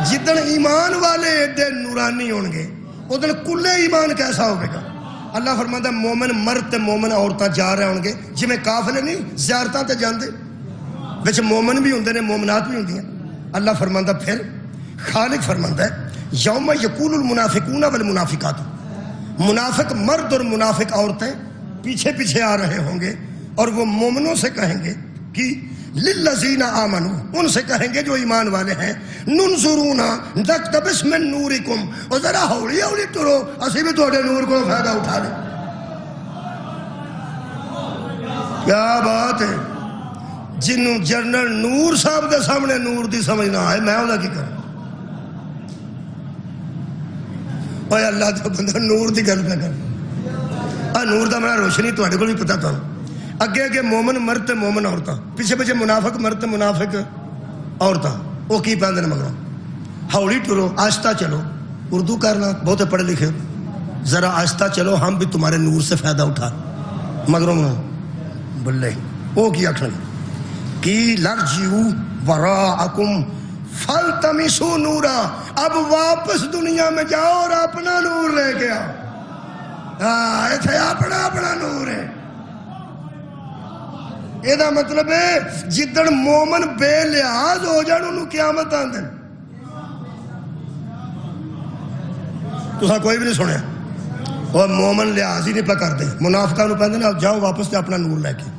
جدن ایمان والے ایڈے نورانی ہوں گے ادھر کلے ایمان کیسا ہوگا. اللہ فرماتا ہے مومن مرد تے مومن عورتاں جا رہے ہوں گے جی میں قافلے نہیں زیارتاں تے جاندے وچ مومن بھی ہوندے نے مومنات بھی ہوندیاں. اللہ فرماتا پھر خالق فرماتا ہے یوم یقول المنافقون والمنافقات، منافق مرد اور منافق عورتیں پیچھے پیچھے آ رہے ہوں گے اور وہ مومنوں سے کہیں گے کہ للذین آمنوا، ان سے کہیں گے جو ایمان والے ہیں ننظرونا نقتبس من نورکم، اور ذرا ہولی ہولی ٹرو اسی بھی تھوڑے نور کو فائدہ اٹھا لیں. کیا بات ہے. جنوں جنرل نور صاحب دے سامنے نور دی سمجھ نہ آئے میں انہاں کی کروں. اوے اللہ دا بندہ نور دی گل پہ کر. نور دا میرا روشنی تھوڑے کو بھی پتا تھا. اگے اگے مومن مرد تے مومن عورتاں پیچھے پیچھے منافق مرد تے منافق عورتاں وہ کی پہندے مگروں ہولی ٹرو آہستہ چلو. اردو کرنا بہت پڑھے لکھے ذرا آہستہ چلو ہم بھی تمہارے نور سے فائدہ اٹھا مگروں بلے وہ کی آکھن کی لرجیو وراءکم فالتمسوا نورا. اب واپس دنیا میں جاؤ اور اپنا نور لے کے آؤ. ایتھے اپنا اپنا نور ہے. یہ مطلب ہے جدن مومن بے لحاظ ہو جان انہوں قیامت آن دیں. تساں کوئی بھی نہیں سنیا اور مومن لحاظ ہی نہیں پہ کر دے. منافقہ نو پہندے نا جاؤ واپس تے اپنا نور لے کے.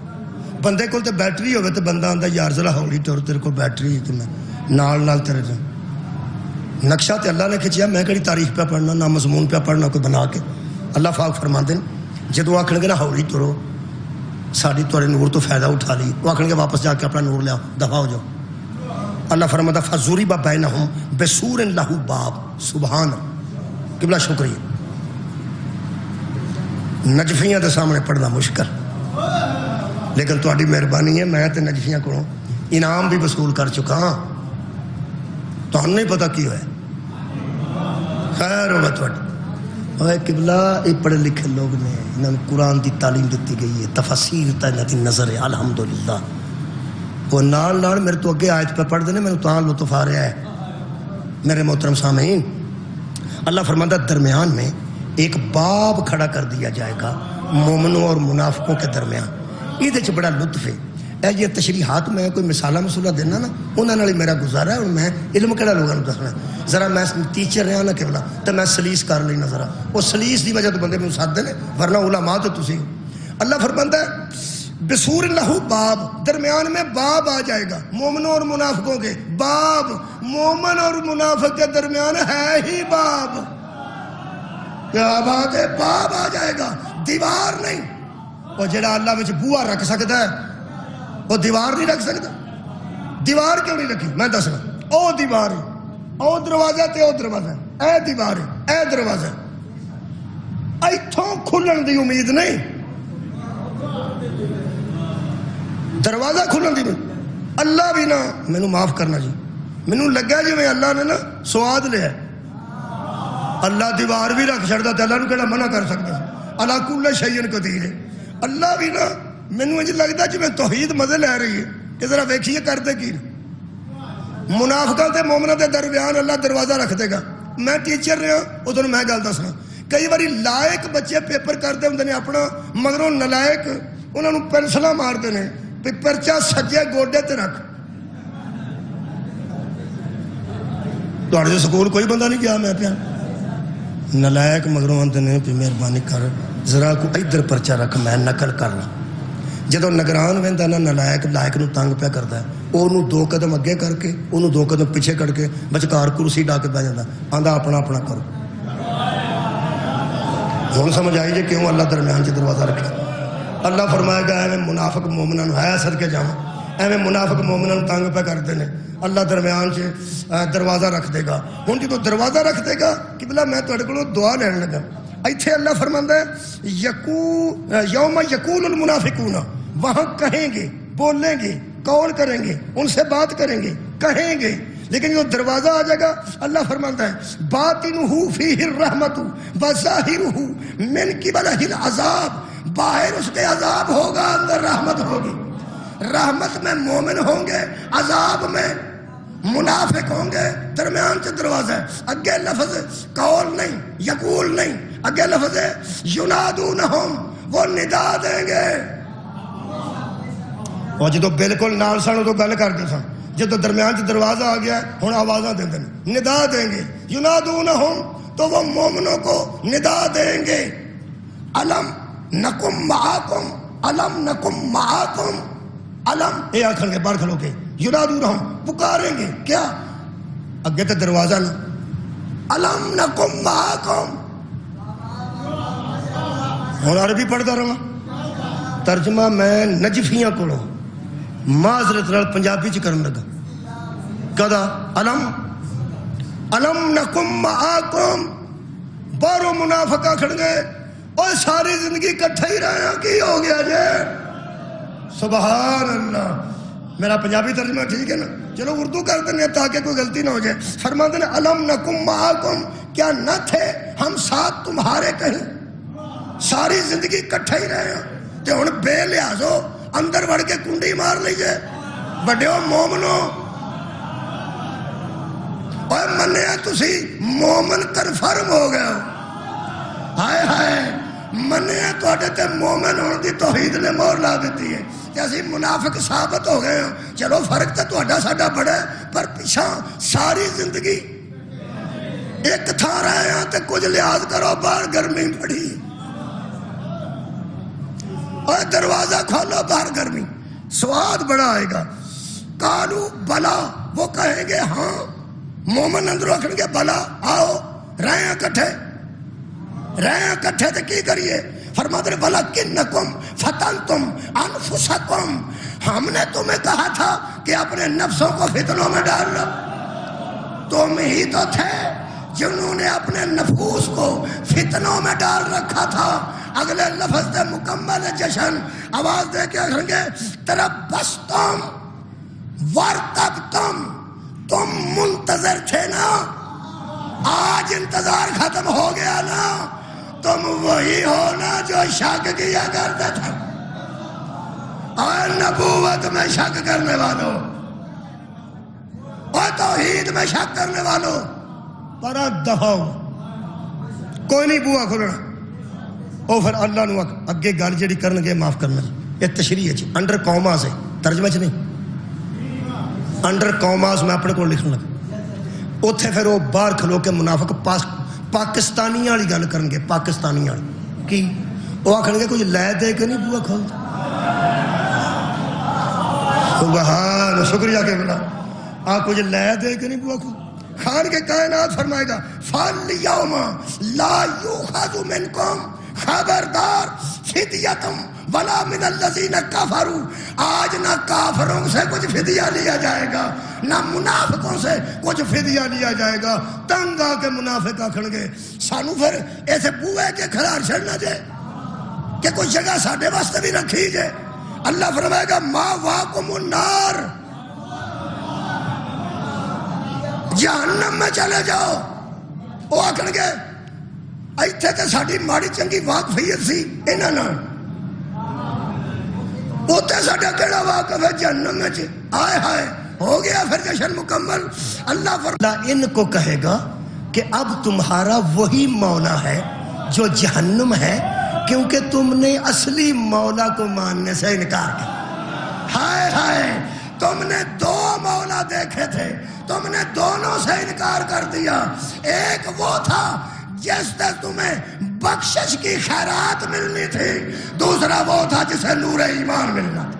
بندے کو تے بیٹری ہوئے تے بندہ آندا یار ذرا ہولی ٹور تیرے کو بیٹری تے میں نال تیرے جو نقشہ تے اللہ نے کھچیا. میں کہڑی تاریخ پہ پڑھنا نہ مضمون پہ پڑھنا کوئی بنا کے. اللہ پاک فرماندے جدوں آکھن گے نا ہولی ٹورو ساڑی توڑے نور تو فائدہ اٹھا لی وہ آکھن گے واپس جا کے اپنا نور لیا دفع ہو جاؤ. اللہ فرماتا فَضُرِبَ بَيْنَهُمْ بِسُورٍ لَهُ بَابٌ. سبحان قبلہ شکریہ. نجفیاں دے سامنے پڑھنا مشکل لیکن تہاڈی مہربانی ہے میں تے نجفیاں کو انعام بھی وصول کر چکا ہاں. تہانوں نہیں پتہ کی ہوئے خیر ہوگا تہاڈی. قبلہ یہ پڑھے لکھے لوگ نے انہوں نے قرآن دی تعلیم دیتی گئی ہے تفاسیر تا انہوں دی نظر ہے الحمدللہ. وہ نال نال میرے تو اگے آیت پہ پڑھ دینے میں تو تاں لطف آ رہا ہے. میرے محترم سامعین اللہ فرماتا درمیان میں ایک باب کھڑا کر دیا جائے گا مومنوں اور منافقوں کے درمیان. یہ دے بڑا لطف ہے. یہ تشریحات میں کوئی مثالہ مسئلہ دینا نا انہوں نے میرا گزارا ہے اور میں علم کہڑا لوگوں نے دسنا. ذرا میں ٹیچر رہا نہ قبلہ تو میں سلیس کر لینا ذرا وہ سلیس دی وجہ تو بندے میں ساتھ دے ورنہ علماء تو تسی. اللہ فرماتا ہے بسور لہو باب درمیان میں باب آ جائے گا مومنوں اور منافقوں کے. باب مومن اور منافق کے درمیان ہے ہی باب. کیا بات ہے. باب آ جائے گا دیوار نہیں. اور جڑا اللہ میں بوا رکھ سکتا ہے وہ دیوار نہیں رکھ سکتا. دیوار کیوں نہیں رکھی میں دسنا. او دیوار ہے او دروازہ تے او دروازہ اے دیوار ہے اے دروازہ ایتھوں کھلن دی امید نہیں. دروازہ کھلن دی اللہ بھی نہ مینوں معاف کرنا جی مینوں لگا جی میں اللہ نے نا سواد لیا. اللہ دیوار بھی رکھ چھڑدا تے اللہ نوں کیڑا منع کر سکدا. اللہ کل شیء قدیر ہے. اللہ بھی نا مینوں انج لگدا جی میں توحید مزے لے رہی ہے. کہ ذرا ویکھیے کرتے کی منافقاں تے مومناں دے درمیان اللہ دروازہ رکھ دے گا. میں ٹیچر رہا ادھر میں گل دسنا کئی باری لائق بچے پیپر کرتے ہوں نے اپنا مگروں نلائق انہوں نے پینسلاں مارتے ہیں بھی پرچہ سجے گوڈے تے رکھ. تھوڑے سکول کوئی بندہ نہیں گیا میں پیا نلائق مگروں آتے ہیں بھی مہربانی کر ذرا کو ادھر پرچہ رکھ میں نقل کر رہا. جدو نگران وہدا نا نلائق لائق نو تنگ پیا کرتا ہے وہ 2 قدم اگے کر کے انہوں 2 قدم پیچھے کر کے بچکار کرسی ڈا کے بہ جاتا آندا اپنا اپنا کرو. ہوں سمجھ آئی جی کیوں اللہ درمیان چ دروازہ رکھا. اللہ فرمائے گا ایویں منافق مومناں نوں ہے صدقے جاواں ایویں منافق مومناں نوں تنگ پہ کرتے ہیں اللہ درمیان چ دروازہ رکھ دے گا. ہوں جدو دروازہ رکھ دے گا کہ بلا میں تہاڈے کولوں دعا لین لگا ایتھے اللہ فرماندا ہے یوم یقول المنافقون وہاں کہیں گے بولیں گے قول کریں گے ان سے بات کریں گے کہیں گے لیکن جو دروازہ آ جائے گا اللہ فرماتا ہے باطنہ فیہ الرحمت وظاہرہ من قبلہ العذاب. باہر اس کے عذاب ہوگا اندر رحمت ہوگی. رحمت میں مومن ہوں گے عذاب میں منافق ہوں گے. درمیان سے دروازہ ہے. اگے لفظ قول نہیں یقول نہیں اگے لفظ ہے ینادونہم وہ ندا دیں گے. اور جدو بالکل نال سن تو گل کرتے سن جدو درمیان سے دروازہ آ گیا ہوں آوازاں دیں گے ندا دیں گے. ینادونہم تو وہ مومنوں کو ندا دیں گے علم نکم معاکم علم نکم معاکم علم یہ آکھن گے باہر کھلو کے ینادونہم پکاریں گے کیا اگے تو دروازہ نہیں علم نکم معاکم. ہوں عربی پڑھتا رہا ترجمہ میں نجفیاں کو معذرت نال پنجابی چ کرن لگا. کدا علم نکم معاکم باہروں منافق آکھن گے اور ساری زندگی کٹھا ہی رہا کی ہو گیا جے. سبحان اللہ. میرا پنجابی ترجمہ ٹھیک ہے نا چلو اردو کر دیں تاکہ کوئی غلطی نہ ہو جائے. فرماتے ہیں علم نکم معاکم کیا نہ تھے ہم ساتھ تمہارے کہیں ساری زندگی کٹھا ہی رہے ہیں تے ہن بے لحاظو اندر وڑ کے کنڈی مار لیجئے بڑیو مومنو. اور منیا تسی مومن کنفرم ہو گئے ہو. ہائے ہائے منیا تواڈے تے مومن ہون دی توحید نے مہر لا دیتی ہے کہ اسی منافق ثابت ہو گئے ہیں. چلو فرق تے تہاڈا ساڈا بڑا ہے پر پیچھا ساری زندگی ایک تھاں رہے ہیں تے کچھ لحاظ کرو باہر گرمی پڑی اور دروازہ کھولو باہر گرمی سواد بڑا آئے گا. کالو بلا وہ کہیں گے ہاں مومن اندر رکھیں گے بلا آؤ رہے ہیں کٹھے تو کی کریے. فرماتے ہیں بلا کنکم فتنتم انفسکم ہم نے تمہیں کہا تھا کہ اپنے نفسوں کو فتنوں میں ڈال لو. تم ہی تو تھے جنہوں نے اپنے نفوس کو فتنوں میں ڈال رکھا تھا. اگلے لفظ سے مکمل جشن آواز دے کے کہیں گے تربستم ورتبتم تم منتظر تھے نا آج انتظار ختم ہو گیا نا. تم وہی ہو نا جو شک کیا کرتے تھے اور نبوت میں شک کرنے والوں اور توحید میں شک کرنے والوں پر دفاع کوئی نہیں بوا کھولنا. او پھر اللہ نو اگے گل جڑی کرن گے معاف کرنا. یہ تشریح ہے انڈر قوماز ہے ترجمہ چ نہیں انڈر قوماز میں اپنے کو لکھن لگا. اوتھے پھر وہ باہر کھلو کے منافق پاکستانیاں والی گل کرن گے. پاکستانیاں والی کی وہ آکھن گے کچھ لے دے کے نہیں بوا کھولتا. سبحان شکریہ کہ بلا آ کچھ لے دے کے نہیں بوا کھول. خان کے کائنات فرمائے گا فَالْيَوْمَ لَا يُؤْخَذُ مِنْكُمْ خبردار فدیتم ولا من الذین کفروا آج نہ کافروں سے کچھ فدیہ لیا جائے گا نہ منافقوں سے کچھ فدیہ لیا جائے گا. تنگ آ کے منافق آکھن گے سانو پھر ایسے بوئے کے کھلار چھڑنا جائے کہ کوئی جگہ ساڈے واسطے بھی رکھی جائے. اللہ فرمائے گا ما واکم النار جہنم میں چلے جاؤ. وہ آکھن گے ایتھے تے ساڈی ماڑی چنگی واقفیت سی انہاں نال اوتے ساڈا کیڑا واقف ہے جہنم میں آئے ہائے ہو گیا پھر جشن مکمل. اللہ فرماتا ان کو کہے گا کہ اب تمہارا وہی مولا ہے جو جہنم ہے کیونکہ تم نے اصلی مولا کو ماننے سے انکار کیا۔ ہائے ہائے، تم نے دو مولا دیکھے تھے، تم نے دونوں سے انکار کر دیا۔ ایک وہ تھا جس سے تمہیں بخشش کی خیرات ملنی تھی، دوسرا وہ تھا جسے نور ایمان ملنا تھا۔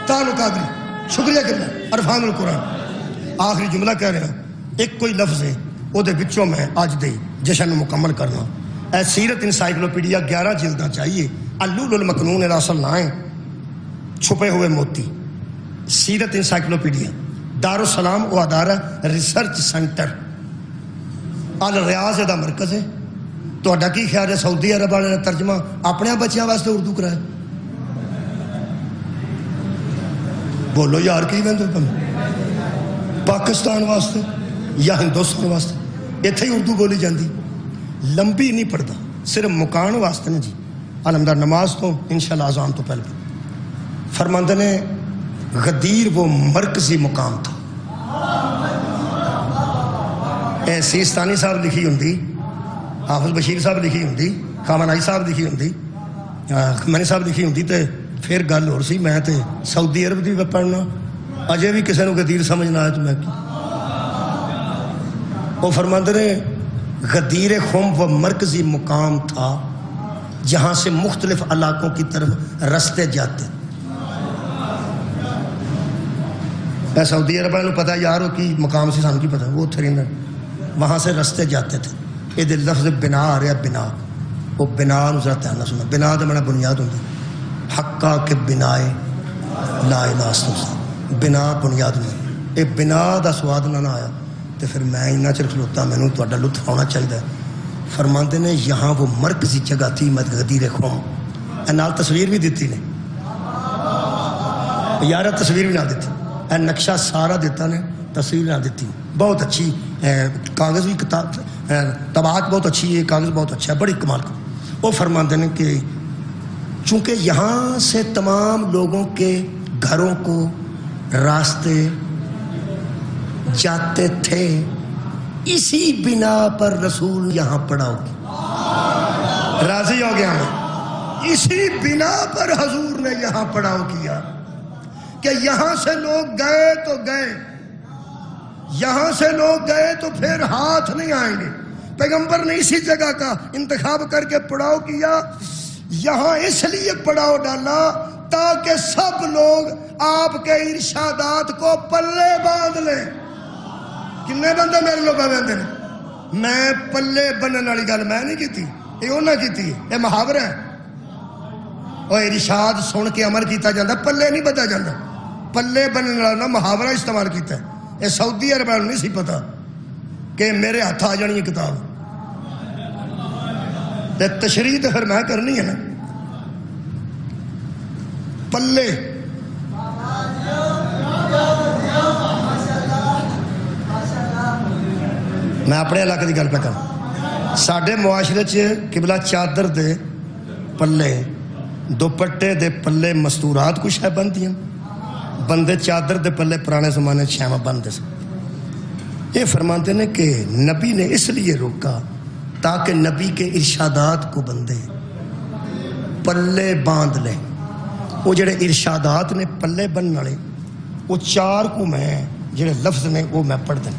تعلق قادری شکریہ کرنا عرفان القرآن۔ آخری جملہ کہہ رہے ہیں، ایک کوئی لفظ ہے وہ دے بچوں میں آج دے جشن مکمل کرنا۔ اے سیرت انسائکلوپیڈیا 11 جلدہ چاہیے، اللؤلؤ المکنون الاصل نائیں، چھپے ہوئے موتی، سیرت انسائکلوپیڈیا، دارالسلام و ادارہ ریسرچ سینٹر الریاض دا مرکز ہے۔ تو اڈا کی خیال ہے سعودی عرب والے نے ترجمہ اپنے بچیاں واسطے اردو کرائے؟ بولو یار کی بندو کم پاکستان واسطے یا ہندوستان واسطے اتھے ہی اردو بولی جاندی، لمبی نہیں پڑھتا، صرف مکان واسطے نا جی۔ علمدار نماز تو انشاءاللہ اذان تو پہلے فرماندے نے غدیر وہ مرکزی مقام تھا۔ اے سیستانی صاحب لکھی ہوندی، حافظ بشیر صاحب لکھی ہوندی، خامنائی صاحب لکھی ہوندی، خمینی صاحب لکھی ہوندی تے پھر گل ہو سی۔ میں تے سعودی عرب دی پڑھنا، اجے بھی کسی نے غدیر سمجھنا آیا تو میں کی۔ وہ فرماندے نے غدیر خم وہ مرکزی مقام تھا جہاں سے مختلف علاقوں کی طرف رستے جاتے۔ اے سعودی عرب والوں پتہ یار وہ کی مقام سے سان کی پتہ، وہ اتھے رہنا، وہاں سے رستے جاتے تھے۔ یہ دل لفظ بنا آ رہا، بنا، وہ بنا ذرا دھیان نہ سنا، بنا تو بڑا بنیاد ہوتی، حقا کے بنائے لا الہ الا اللہ، بنا بنیاد نہیں۔ یہ بنا دا سواد نہ آیا تو پھر میں اتنا چر کھلوتا، مینوں تہاڈا لطف آنا چاہیے۔ فرماندے نے یہاں وہ مرکزی جگہ تھی غدیر قوم۔ نال تصویر بھی دیتی نے یار، تصویر بھی نہ دیتی، اے نقشہ سارا دیتا نے، تصویر نہ دیتی، بہت اچھی، کاغذ بھی کتاب طباعت بہت اچھی ہے، کاغذ بہت اچھا ہے، بڑی کمال کا۔ وہ فرماندے نے کہ چونکہ یہاں سے تمام لوگوں کے گھروں کو راستے جاتے تھے، اسی بنا پر رسول یہاں پڑاؤ کی راضی ہو گیا میں، اسی بنا پر حضور نے یہاں پڑاؤ کیا کہ یہاں سے لوگ گئے تو گئے، یہاں سے لوگ گئے تو پھر ہاتھ نہیں آئیں گے۔ پیغمبر نے اسی جگہ کا انتخاب کر کے پڑاؤ کیا، یہاں اس لیے پڑاؤ ڈالا تاکہ سب لوگ آپ کے ارشادات کو پلے باندھ لیں۔ کنے بندے میرے لوگ بندے نے، میں پلے بننے والی گل میں نہیں کیتی، یہ انہاں کیتی ہے، یہ محاورہ ہے۔ اور ارشاد سن کے عمل کیتا جاتا، پلے نہیں بتا جاتا، پلے بننے والا محاورہ استعمال کیتا ہے۔ یہ سعودی عرب نہیں سی پتا کہ میرے ہاتھ آ جانی ہے کتاب، تشریح تو پھر میں کرنی ہے نا۔ پلے میں اپنے علاقے کی گل پہ کروں، ساڈے معاشرے چ قبلہ چادر دے پلے، دوپٹے دے پلے مستورات کچھ ہے بنتی ہیں، بندے چادر دے پلے پرانے زمانے شیما بنتے سے۔ یہ فرماتے ہیں کہ نبی نے اس لیے روکا تاکہ نبی کے ارشادات کو بندے پلے باندھ لیں۔ وہ جڑے ارشادات نے پلے بننے والے، وہ 4 کو میں جڑے لفظ نے وہ میں پڑھ دیں۔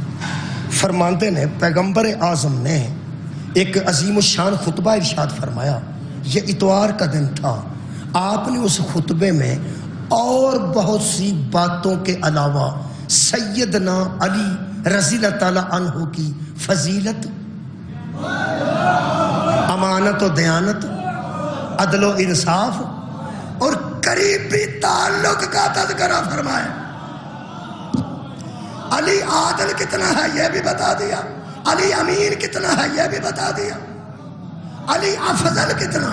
فرماتے ہیں پیغمبر اعظم نے ایک عظیم الشان خطبہ ارشاد فرمایا، یہ اتوار کا دن تھا، آپ نے اس خطبے میں اور بہت سی باتوں کے علاوہ سیدنا علی رضی اللہ تعالیٰ عنہ کی فضیلت، امانت و دیانت، عدل و انصاف اور قریبی تعلق کا تذکرہ فرمایا۔ علی عادل کتنا ہے یہ بھی بتا دیا، علی امین کتنا ہے یہ بھی بتا دیا، علی افضل کتنا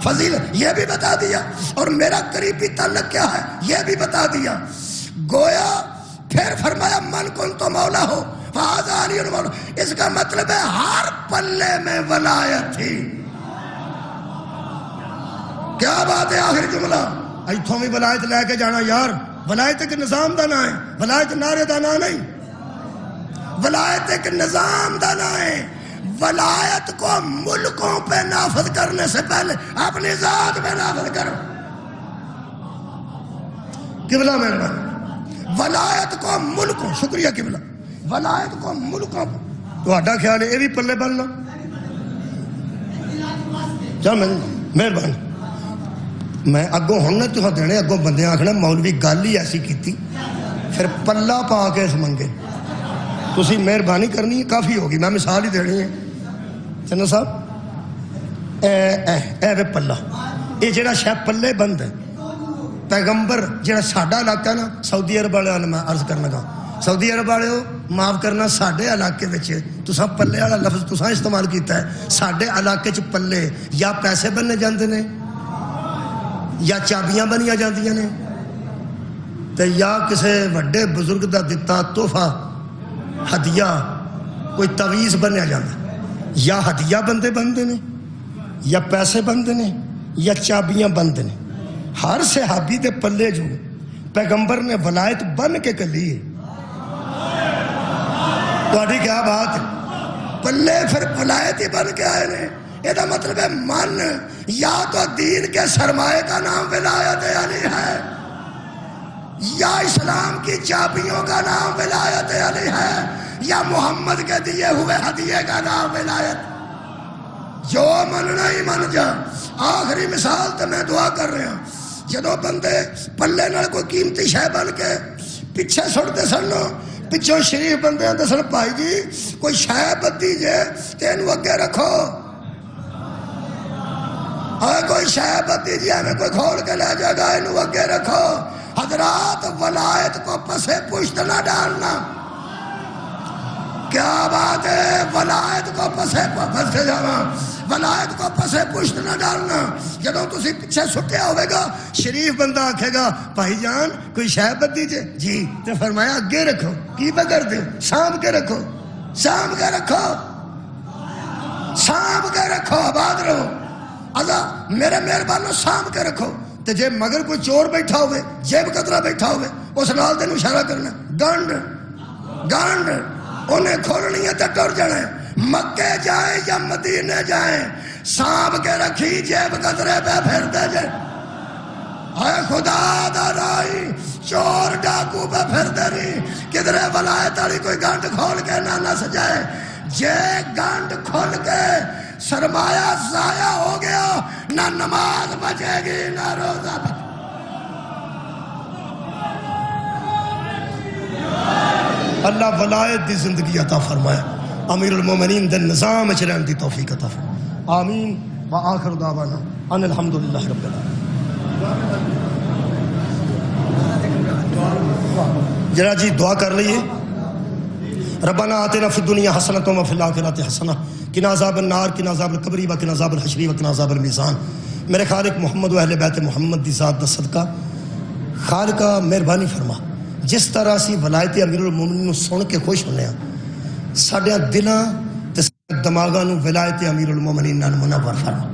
فضیلت یہ بھی بتا دیا، اور میرا قریبی تعلق کیا ہے یہ بھی بتا دیا۔ گویا پھر فرمایا من کن تو مولا ہو فہذا علی مولا، اس کا مطلب ہے ہر پلے میں ولایت تھی۔ کیا بات ہے آخری جملہ، ایتھوں بھی ولایت لے کے جانا یار، ولایت ایک نظام دا نہ ہے، ولایت نعرے دا نہ نہیں، ولایت ایک نظام دا نہ ہے، ولایت کو ملکوں پہ نافذ کرنے سے پہلے اپنی ذات پہ نافذ کرو. قبلہ مہربان، ولایت کو ملکوں، شکریہ قبلہ، ولایت کو ملکوں پہ. تہاڈا خیال ہے یہ بھی پلے بننا؟ چل مہربانی، میں اگوں ہوں نہ تہاں دینے، اگوں بندے آکھنا مولوی گل ہی ایسی کیتی پھر پلہ پا کے اس منگے. تسی مہربانی کرنی ہے، کافی ہوگی، میں مثال ہی دینی ہے. چنو صاحب اے وے پلہ، یہ جڑا شاید پلے بند ہے، پیغمبر جڑا ساڈا علاقہ ہے نا، سعودی عرب والے میں عرض کرنا گا، سعودی عرب والے معاف کرنا، ساڈے علاقے وچ تساں پلے والا لفظ تساں استعمال کیتا ہے. ساڈے علاقے چ پلے یا پیسے بننے جاندے نے، یا چابیاں بنیاں جاندیاں نے، تے یا کسے وڈے بزرگ دا دتا تحفہ ہدیہ کوئی تعویذ بنیا جاندہ. یا ہدیہ بندے نے، یا پیسے بندے نے، یا چابیاں بندے نے. ہر صحابی دے پلے جو پیغمبر نے ولایت بن کے کلی ہے. تہاڈی کیا بات ہے؟ پلے پھر ولایت ہی بن کے آئے نے. یہ دا مطلب ہے من یا تو دین کے سرمایہ کا نام ولایت علی ہے، یا اسلام کی چابیوں کا نام ولایت علی ہے، یا محمد کے دیے ہوئے ہدیے کا نام ولایت. جو مننا ہی من جا. آخری مثال تو میں دعا کر رہا ہوں، جدو بندے پلے نال کوئی قیمتی شے بن کے پیچھے سٹتے سن، پچھوں شریف بندے آتے سن بھائی جی کوئی شے بدی جے تے اینو اگے رکھو، کوئی شے بدی جی ہمیں کوئی کھول کے لے جائے گا، اینو اگے رکھو. حضرات ولایت کو پسے پشت نہ ڈالنا. کیا بات ہے؟ ولایت کو پسے جانا، ولایت کو پسے پشت نہ ڈالنا. جدوں تسی پیچھے سٹیا ہوئے گا، شریف بندہ آکھے گا بھائی جان کوئی شے بدی جے جی، تے فرمایا اگے رکھو. کی بگر دے؟ سانب کے رکھو، سانب کے رکھو، سانب کے رکھو، آباد رہو. میرے مہربانوں سانب کے رکھو. تے جے مگر کوئی چور بیٹھا ہوئے، جیب قطرہ بیٹھا ہوئے، اس نال تینوں اشارہ کرنا گنڈ گنڈ، انہیں کھولنی ہے تے ٹر جانا ہے. مکے جائیں یا مدینے جائیں، سانب کے رکھی جیب قطرے پہ پھر دے جائے. اے خدا دا رائی، چور ڈاکو پہ پھر دے رہی، کدھرے ولایت والی کوئی گنڈ کھول کے نہ نس جائے. جے گنڈ کھول کے سرمایہ ضائع ہو گیا، نہ نماز بچے گی نہ روزہ بچے. اللہ ولایت دی زندگی عطا فرمائے، امیر المومنین دے نظام وچ رہن دی توفیق عطا فرمائے. آمین. وآخر دعوانا ان الحمدللہ رب العالمین. ذرا جی دعا کر لئیے. ربنا آتنا فی الدنیا حسنۃ وفی الآخرۃ حسنہ قنا عذاب النار قنا عذاب القبر وقنا عذاب الحشر وقنا عذاب المیزان. میرے خالق محمد و اہل بیت محمد دی ذات دا صدقہ، خالقہ مہربانی فرما. جس طرح اسی ولایت امیر المومنین نو سن کے خوش ہونے ہیں، ساڈے دلاں تے دماغاں نو ولایت امیر المومنین نال منور فرما.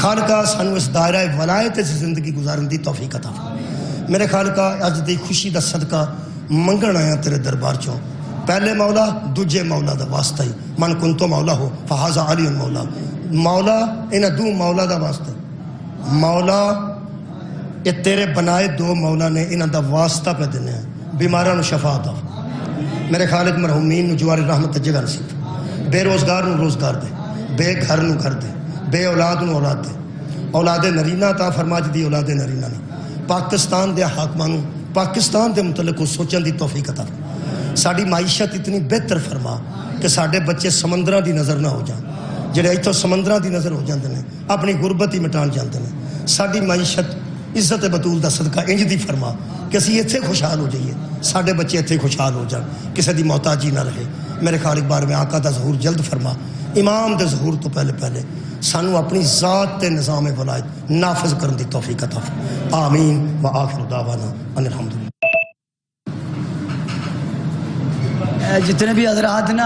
خالقہ سانو اس دائرہ ولایت سے زندگی گزارن دی توفیق عطا فرما. میرے خالقہ اج دی خوشی دا صدقہ منگن آیا تیرے دربار چوں. پہلے مولا دوجے مولا دا واسطہ ہی، من کنتو مولا ہو فہذا علی مولا. مولا انہاں دو مولا دا واسطہ. مولا یہ تیرے بنائے دو مولا نے، انہاں دا واسطہ پہ دینے ہیں. بیماراں نو شفا عطا فرما. میرے خالق مرحومین نو جوار رحمت جگہ نصیب. بے روزگار نو روزگار دے، بے گھر نو گھر دے، بے اولاد نو اولاد دے. اولاد نرینہ عطا فرما جدی اولاد نرینہ نہیں. پاکستان دے حاکماں نو پاکستان دے متعلق کو سوچن دی توفیق عطا فرما. ساڑی معیشت اتنی بہتر فرما کہ ساڑے بچے سمندرہ دی نظر نہ ہو جائیں. جڑے ایتھوں سمندرہ دی نظر ہو جاندے نے، اپنی غربت ہی مٹان جاندے نے. ساڑی معیشت عزت بطول دا صدقہ انج دی فرما کہ اسی ایتھے خوشحال ہو جائیے، ساڑے بچے ایتھے خوشحال ہو جان، کسی دی محتاجی نہ رہے. میرے خالق بار میں آقا دا ظہور جلد فرما. امام دے ظہور تو پہلے سانو اپنی ذات تے نظام ولایت نافذ کرن دی توفیق عطا فرما. آمین. وآخر دعوانا ان الحمدللہ. جتنے بھی حضرات نا